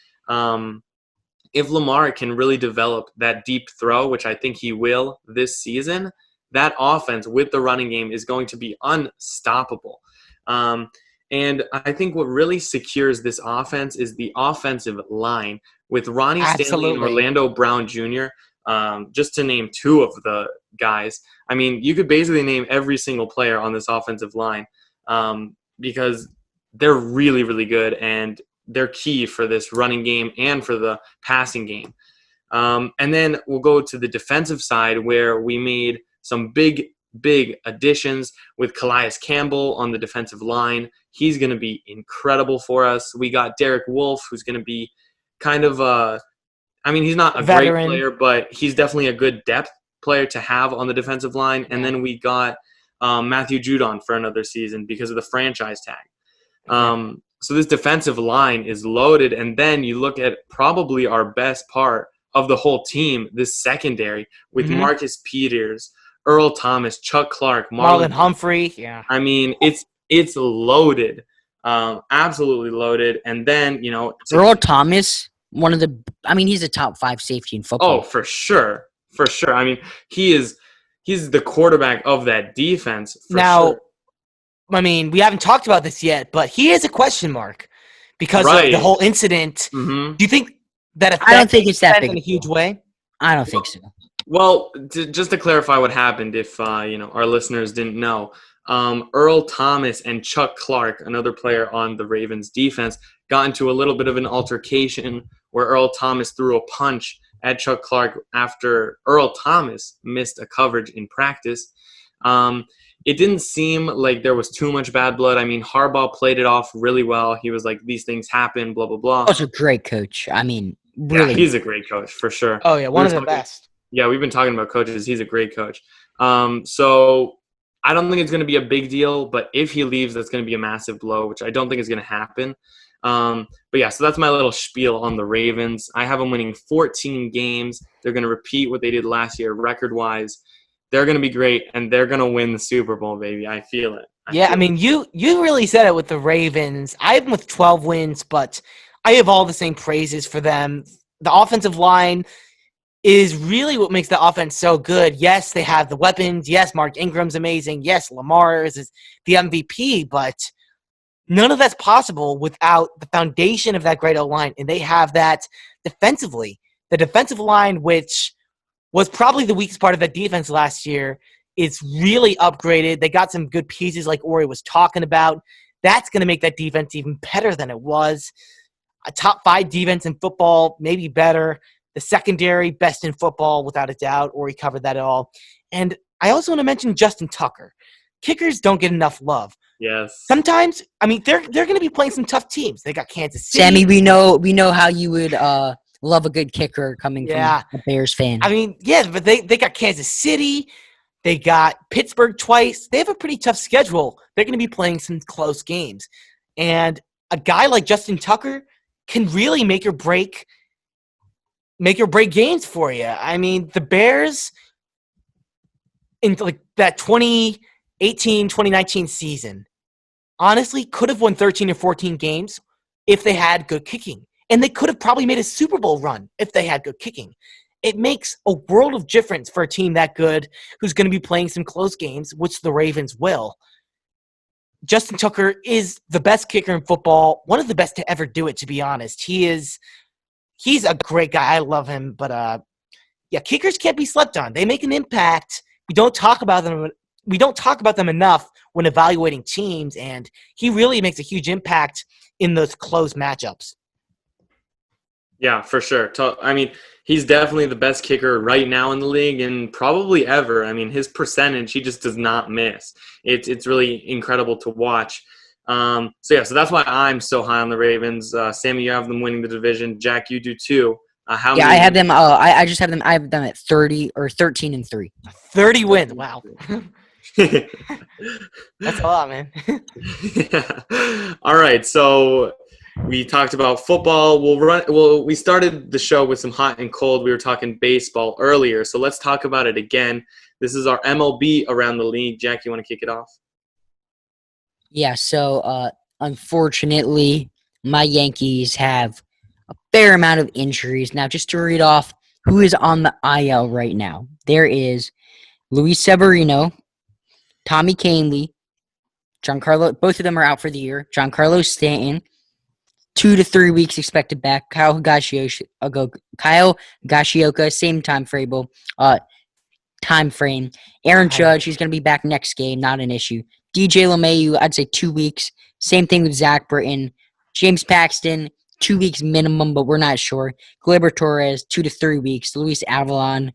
if Lamar can really develop that deep throw, which I think he will this season, that offense with the running game is going to be unstoppable. And I think what really secures this offense is the offensive line with Ronnie Stanley and Orlando Brown Jr., just to name two of the guys. I mean, you could basically name every single player on this offensive line because they're really, really good, and they're key for this running game and for the passing game. And then we'll go to the defensive side, where we made some big additions with Calais Campbell on the defensive line. He's going to be incredible for us. We got Derek Wolfe, who's going to be kind of he's not a veteran. Great player, but he's definitely a good depth player to have on the defensive line. And then we got Matthew Judon for another season because of the franchise tag. So this defensive line is loaded. And then you look at probably our best part of the whole team, this secondary, with Marcus Peters, Earl Thomas, Chuck Clark, Marlon Humphrey. Yeah. I mean, it's loaded, absolutely loaded. And then, Earl Thomas, he's a top 5 safety in football. Oh, for sure. I mean, he's the quarterback of that defense. Now, I mean, we haven't talked about this yet, but he is a question mark because of the whole incident. Do you think that affects I don't think it's that big in a huge way? I don't think so. Well, just to clarify what happened, if our listeners didn't know, Earl Thomas and Chuck Clark, another player on the Ravens defense, got into a little bit of an altercation where Earl Thomas threw a punch at Chuck Clark after Earl Thomas missed a coverage in practice. It didn't seem like there was too much bad blood. I mean, Harbaugh played it off really well. He was like, these things happen, blah, blah, blah. He's a great coach. I mean, really. Yeah, he's a great coach, for sure. Oh, yeah, one of the best. Yeah, we've been talking about coaches. He's a great coach. So I don't think it's going to be a big deal, but if he leaves, that's going to be a massive blow, which I don't think is going to happen. But yeah, so that's my little spiel on the Ravens. I have them winning 14 games. They're going to repeat what they did last year record-wise. They're going to be great, and they're going to win the Super Bowl, baby. I feel it. I mean, you really said it with the Ravens. I have them with 12 wins, but I have all the same praises for them. The offensive line is really what makes the offense so good. Yes, they have the weapons. Yes, Mark Ingram's amazing. Yes, Lamar is the MVP, but none of that's possible without the foundation of that great O-line, and they have that defensively. The defensive line, which was probably the weakest part of that defense last year, is really upgraded. They got some good pieces like Ori was talking about. That's going to make that defense even better than it was. A top 5 defense in football, maybe better. The secondary, best in football, without a doubt. Ori covered that all. And I also want to mention Justin Tucker. Kickers don't get enough love. Yes. Sometimes, I mean, they're going to be playing some tough teams. They got Kansas City. Sammy, we know how you would love a good kicker coming from a Bears fan. I mean, yeah, but they got Kansas City. They got Pittsburgh twice. They have a pretty tough schedule. They're going to be playing some close games. And a guy like Justin Tucker can really make or break games for you. I mean, the Bears in like that 2018, 2019 season honestly could have won 13 or 14 games if they had good kicking. And they could have probably made a Super Bowl run if they had good kicking. It makes a world of difference for a team that good who's going to be playing some close games, which the Ravens will. Justin Tucker is the best kicker in football, one of the best to ever do it, to be honest. He's a great guy. I love him. But, kickers can't be slept on. They make an impact. We don't talk about them enough when evaluating teams, and he really makes a huge impact in those close matchups. Yeah, for sure. I mean, he's definitely the best kicker right now in the league and probably ever. I mean, his percentage, he just does not miss. It's really incredible to watch. So that's why I'm so high on the Ravens. Sammy, you have them winning the division. Jack, you do too. I have them. I have them at 30 or 13-3. 30 wins. Wow. That's a lot, man. All right, so we talked about football. We started the show with some hot and cold. We were talking baseball earlier, so let's talk about it again. This is our MLB around the league. Jack, you want to kick it off? Yeah, so unfortunately, my Yankees have a fair amount of injuries. Now, just to read off who is on the IL right now, there is Luis Severino, Tommy Kahnle, Giancarlo. Both of them are out for the year. Giancarlo Stanton, 2 to 3 weeks expected back. Kyle Higashioka, same time frame. Aaron Judge, he's going to be back next game, not an issue. DJ LeMahieu, I'd say 2 weeks. Same thing with Zach Britton. James Paxton, 2 weeks minimum, but we're not sure. Gleyber Torres, 2 to 3 weeks. Luis Avalon,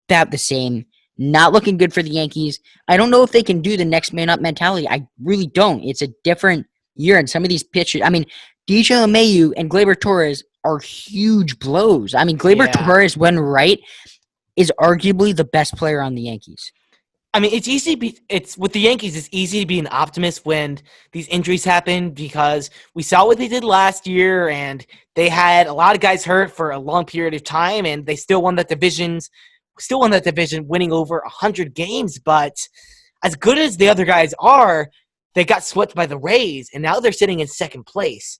about the same. Not looking good for the Yankees. I don't know if they can do the next man up mentality. I really don't. It's a different year, and some of these pitchers. I mean, DJ LeMahieu and Gleyber Torres are huge blows. I mean, Gleyber Torres, when right, is arguably the best player on the Yankees. I mean, it's easy to be. It's with the Yankees. It's easy to be an optimist when these injuries happen because we saw what they did last year, and they had a lot of guys hurt for a long period of time, and they still won that division, winning over 100 games. But as good as the other guys are, they got swept by the Rays, and now they're sitting in second place.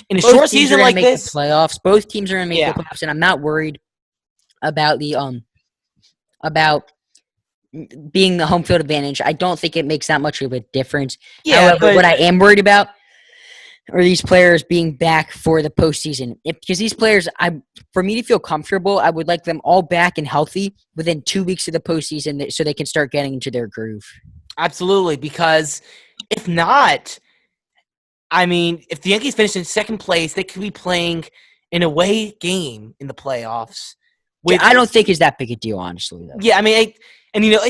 In a short season like this, the playoffs. Both teams are going to make the playoffs, and I'm not worried about the about being the home field advantage. I don't think it makes that much of a difference. Yeah, however, what I am worried about are these players being back for the postseason. Because these players, for me to feel comfortable, I would like them all back and healthy within 2 weeks of the postseason so they can start getting into their groove. Absolutely, because if not, I mean, if the Yankees finish in second place, they could be playing an away game in the playoffs. I don't think it's that big a deal, honestly, though. Yeah, I mean,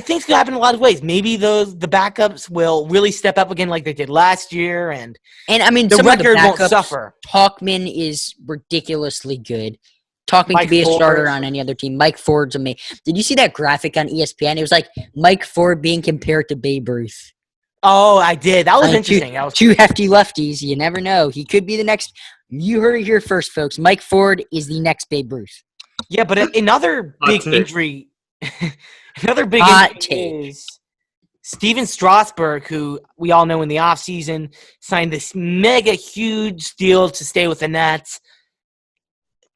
things could happen in a lot of ways. Maybe the backups will really step up again like they did last year, and I mean, the some record of the backups, won't suffer. Talkman is ridiculously good. Talkman could be a starter on any other team. Mike Ford's amazing. Did you see that graphic on ESPN? It was like Mike Ford being compared to Babe Ruth. Oh, I did. That was interesting. Two hefty lefties. You never know. He could be the next. You heard it here first, folks. Mike Ford is the next Babe Ruth. Yeah, but another big injury is Steven Strasburg, who we all know in the offseason signed this mega huge deal to stay with the Nets.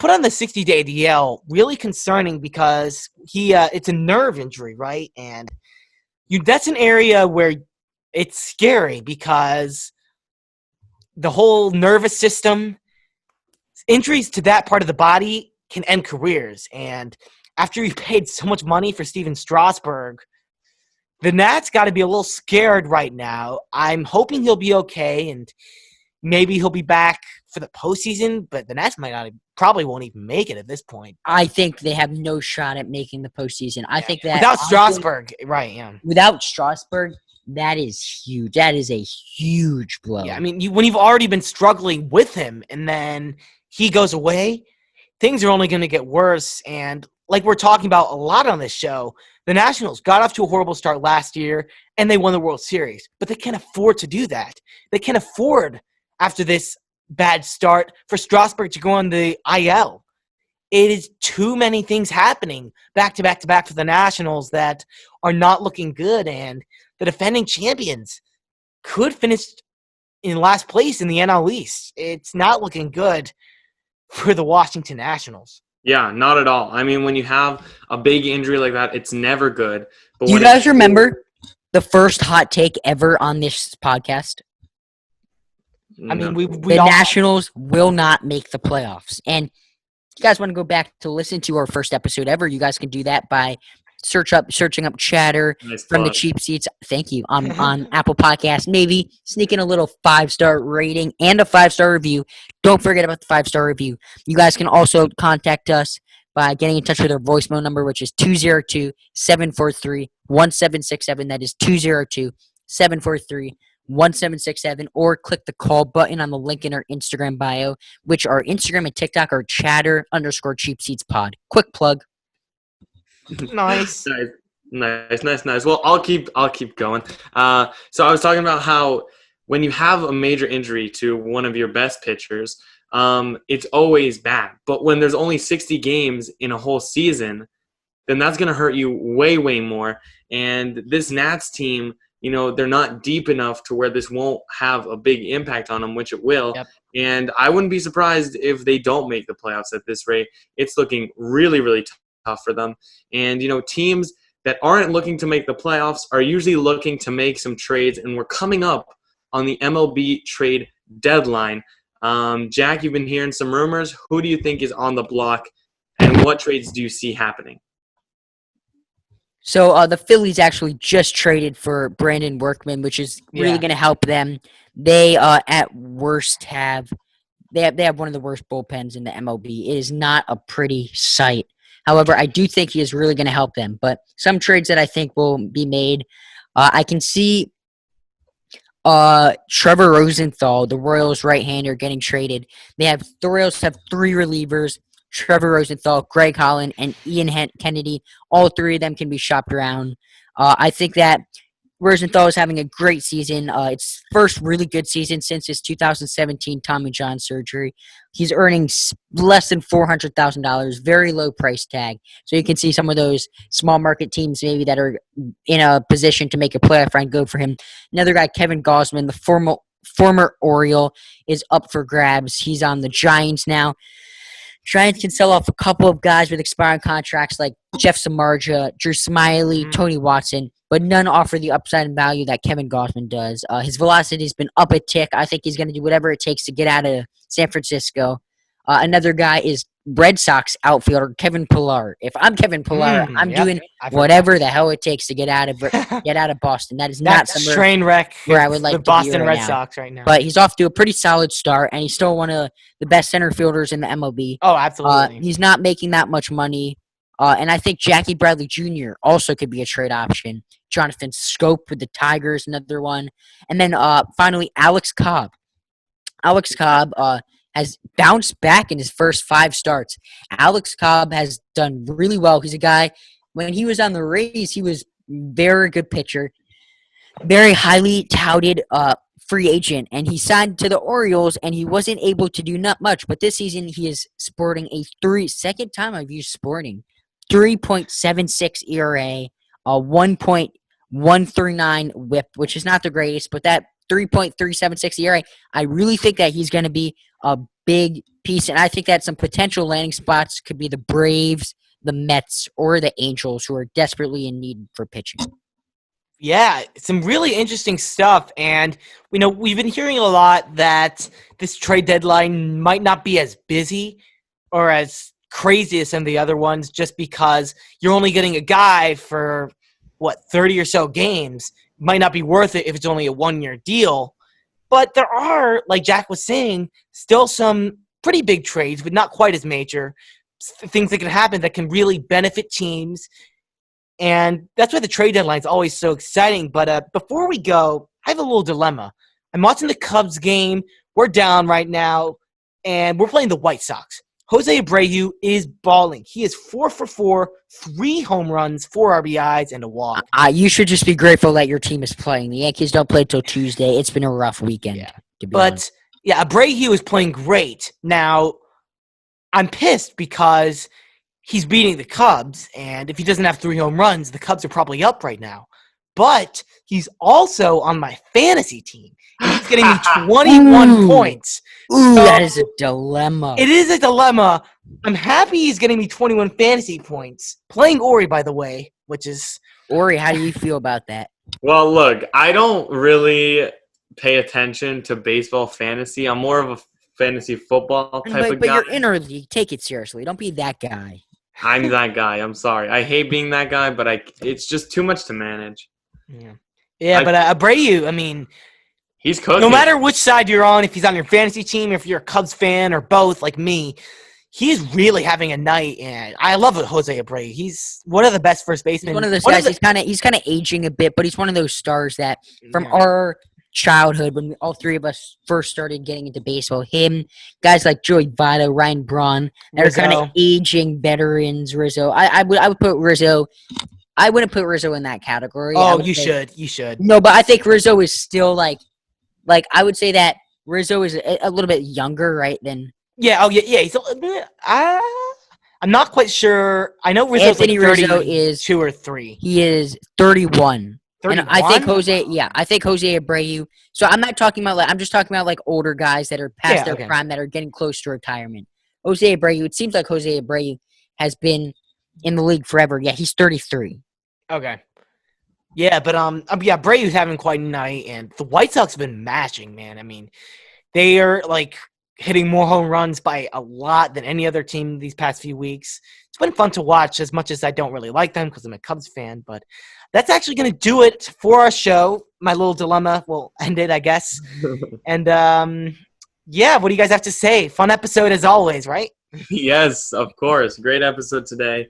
Put on the 60-day DL, really concerning because it's a nerve injury, right? And that's an area where it's scary because the whole nervous system, injuries to that part of the body can end careers. And after you paid so much money for Steven Strasburg, the Nats got to be a little scared right now. I'm hoping he'll be okay, and maybe he'll be back for the postseason, but the Nats probably won't even make it at this point. I think they have no shot at making the postseason. I think that without Strasburg, right, yeah. Without Strasburg, that is huge. That is a huge blow. Yeah, I mean, when you've already been struggling with him and then he goes away, things are only going to get worse. And like we're talking about a lot on this show, the Nationals got off to a horrible start last year and they won the World Series. But they can't afford to do that. They can't afford, after this bad start, for Strasburg to go on the IL. It is too many things happening back to back to back for the Nationals that are not looking good. And the defending champions could finish in last place in the NL East. It's not looking good for the Washington Nationals. Yeah, not at all. I mean, when you have a big injury like that, it's never good. But do you guys remember the first hot take ever on this podcast? I mean, the Nationals will not make the playoffs. And if you guys want to go back to listen to our first episode ever, you guys can do that by searching up Chatter from the Cheap Seats. Thank you. On Apple Podcasts. Maybe sneak in a little 5-star rating and a 5-star review. Don't forget about the 5-star review. You guys can also contact us by getting in touch with our voicemail number, which is 202-743-1767. That is 202-743-1767, or click the call button on the link in our Instagram bio, which our Instagram and TikTok are Chatter_Cheap Seats Pod. Quick plug. Nice. Nice. Well, I'll keep going. So I was talking about how when you have a major injury to one of your best pitchers, it's always bad. But when there's only 60 games in a whole season, then that's going to hurt you way, way more. And this Nats team, they're not deep enough to where this won't have a big impact on them, which it will. Yep. And I wouldn't be surprised if they don't make the playoffs at this rate. It's looking really, really tough for them. And, teams that aren't looking to make the playoffs are usually looking to make some trades, and we're coming up on the MLB trade deadline. Jack, you've been hearing some rumors. Who do you think is on the block, and what trades do you see happening? So the Phillies actually just traded for Brandon Workman, which is really going to help them. They at worst have one of the worst bullpens in the MLB. It is not a pretty sight. However, I do think he is really going to help them. But some trades that I think will be made, I can see Trevor Rosenthal, the Royals right-hander, getting traded. The Royals have 3 relievers: Trevor Rosenthal, Greg Holland, and Ian Kennedy. All 3 of them can be shopped around. I think that Rosenthal is having a great season. It's first really good season since his 2017 Tommy John surgery. He's earning less than $400,000, very low price tag. So you can see some of those small market teams maybe that are in a position to make a playoff run go for him. Another guy, Kevin Gausman, the former Oriole, is up for grabs. He's on the Giants now. Giants can sell off a couple of guys with expiring contracts like Jeff Samardzija, Drew Smyly, Tony Watson, but none offer the upside and value that Kevin Gausman does. His velocity has been up a tick. I think he's going to do whatever it takes to get out of San Francisco. Another guy is Red Sox outfielder Kevin Pillar. If I'm Kevin Pillar, I'm doing whatever the hell it takes to get out of Boston. That is not somewhere train wreck where I would like the to Boston be right Red now. Sox right now. But he's off to a pretty solid start, and he's still one of the best center fielders in the MLB. Oh, absolutely. He's not making that much money. And I think Jackie Bradley Jr. also could be a trade option. Jonathan Scope with the Tigers, another one. And then finally, Alex Cobb. Alex Cobb has bounced back in his first 5 starts. Alex Cobb has done really well. He's a guy, when he was on the Rays, he was very good pitcher, very highly touted free agent, and he signed to the Orioles, and he wasn't able to do not much. But this season, he is sporting second time I've used sporting, 3.76 ERA, a 1.139 WHIP, which is not the greatest, but that 3.376 ERA, I really think that he's going to be a big piece, and I think that some potential landing spots could be the Braves, the Mets, or the Angels, who are desperately in need for pitching. Yeah, some really interesting stuff, and we've been hearing a lot that this trade deadline might not be as busy or as crazy as some of the other ones, just because you're only getting a guy for 30 or so games. Might not be worth it if it's only a 1-year deal. But there are, like Jack was saying, still some pretty big trades, but not quite as major. Things that can happen that can really benefit teams. And that's why the trade deadline is always so exciting. But before we go, I have a little dilemma. I'm watching the Cubs game. We're down right now, and we're playing the White Sox. Jose Abreu is balling. He is 4 for 4, 3 home runs, 4 RBIs, and a walk. You should just be grateful that your team is playing. The Yankees don't play till Tuesday. It's been a rough weekend, to be honest. Yeah, Abreu is playing great. Now, I'm pissed because he's beating the Cubs, and if he doesn't have 3 home runs, the Cubs are probably up right now. But he's also on my fantasy team. He's getting me 21 points. Ooh, so that is a dilemma. It is a dilemma. I'm happy he's getting me 21 fantasy points. Playing Ori, by the way, which is... Ori, how do you feel about that? Well, look, I don't really pay attention to baseball fantasy. I'm more of a fantasy football type of guy. But you're interleague. Take it seriously. Don't be that guy. I'm that guy. I'm sorry. I hate being that guy, but it's just too much to manage. Yeah, but Abreu, I mean... He's cooking. No matter which side you're on, if he's on your fantasy team, if you're a Cubs fan, or both, like me, he's really having a night, and I love Jose Abreu. He's one of the best first basemen. He's one of those guys. He's kind of aging a bit, but he's one of those stars that from our childhood, when all 3 of us first started getting into baseball, him, guys like Joey Votto, Ryan Braun, that are kind of aging veterans. Rizzo, I would put Rizzo I wouldn't put Rizzo in that category. I Oh, would you say- should. You should. No, but I think Rizzo is still like I would say that Rizzo is a little bit younger, right? Than Yeah. Oh, yeah. Yeah. He's. I'm not quite sure. I know Rizzo's Anthony like Rizzo 32 is or 3. he is 31. 31. And I think Jose Abreu. So I'm not talking about I'm just talking about like older guys that are past Yeah, their okay. prime that are getting close to retirement. Jose Abreu. It seems like Jose Abreu has been in the league forever. Yeah, he's 33. Okay. Yeah, but yeah, Brayu's having quite a night, and the White Sox have been mashing, man. I mean, they are like hitting more home runs by a lot than any other team these past few weeks. It's been fun to watch, as much as I don't really like them because I'm a Cubs fan. But that's actually going to do it for our show. My little dilemma will end it, I guess. And yeah, what do you guys have to say? Fun episode as always, right? Yes, of course. Great episode today.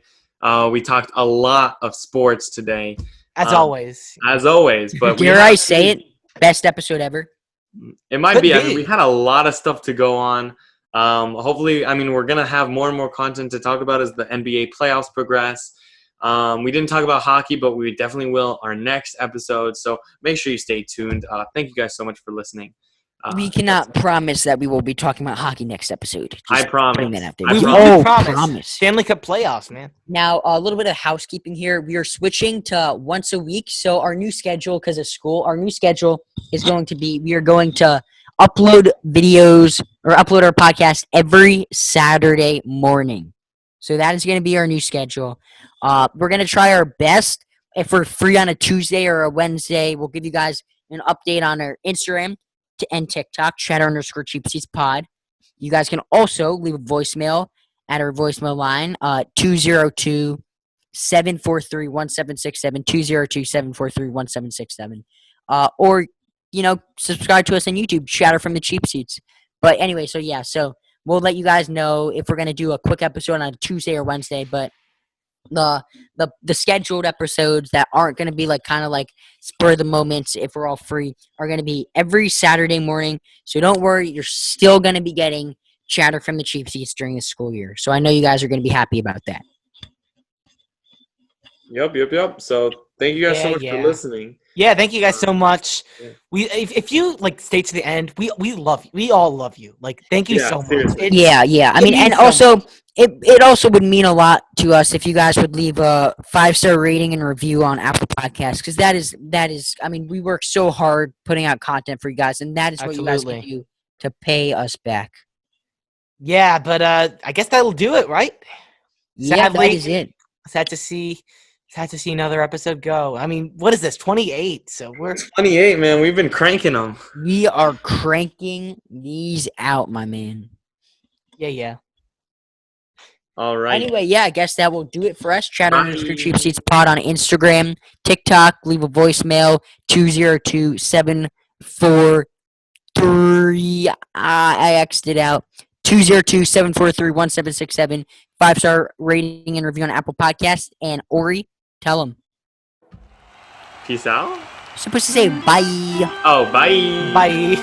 We talked a lot of sports today, As always. as always. But we Dare have I say it? Best episode ever. It might Could be. I be. mean, we had a lot of stuff to go on. Hopefully, I mean, we're gonna have more and more content to talk about as the NBA playoffs progress. We didn't talk about hockey, but we definitely will our next episode. So make sure you stay tuned. Thank you guys so much for listening. We cannot promise that we will be talking about hockey next episode. Just I promise. putting that out there. I We promise. promise. Stanley Cup playoffs, man. Now, a little bit of housekeeping here. We are switching to once a week. So our new schedule, because of school, our new schedule is going to be, we are going to upload videos or upload our podcast every Saturday morning. So that is going to be our new schedule. We're going to try our best. If we're free on a Tuesday or a Wednesday, we'll give you guys an update on our Instagram and TikTok, _cheapseatspod. You guys can also leave a voicemail at our voicemail line, 202-743-1767, 202-743-1767. Or, subscribe to us on YouTube, Chatter from the Cheap Seats. But anyway, so we'll let you guys know if we're going to do a quick episode on a Tuesday or Wednesday, but the scheduled episodes that aren't going to be kind of spur of the moments if we're all free are going to be every Saturday morning. So don't worry, you're still going to be getting Chatter from the Cheap Seats during the school year. So I know you guys are going to be happy about that. Yep. So thank you guys so much for listening. Yeah, thank you guys so much. Yeah. If you stay to the end, we love you. We all love you. Thank you so much. Seriously. Yeah. I mean, and also it also would mean a lot to us if you guys would leave a 5-star rating and review on Apple Podcasts, because that is. I mean, we work so hard putting out content for you guys, and that is what you guys can do to pay us back. Yeah, but I guess that'll do it, right? Yeah, that is it. Sad to see another episode go. I mean, what is this? 28. So we're 28, man. We've been cranking them. We are cranking these out, my man. Yeah. All right. Anyway, I guess that will do it for us. Chat on Cheap Seats Pod on Instagram, TikTok. Leave a voicemail 202-743. I X'd it out. 202-743-1767. 5-star rating and review on Apple Podcasts. And Ori, tell them. Peace out. Supposed to say bye. Oh, bye. bye.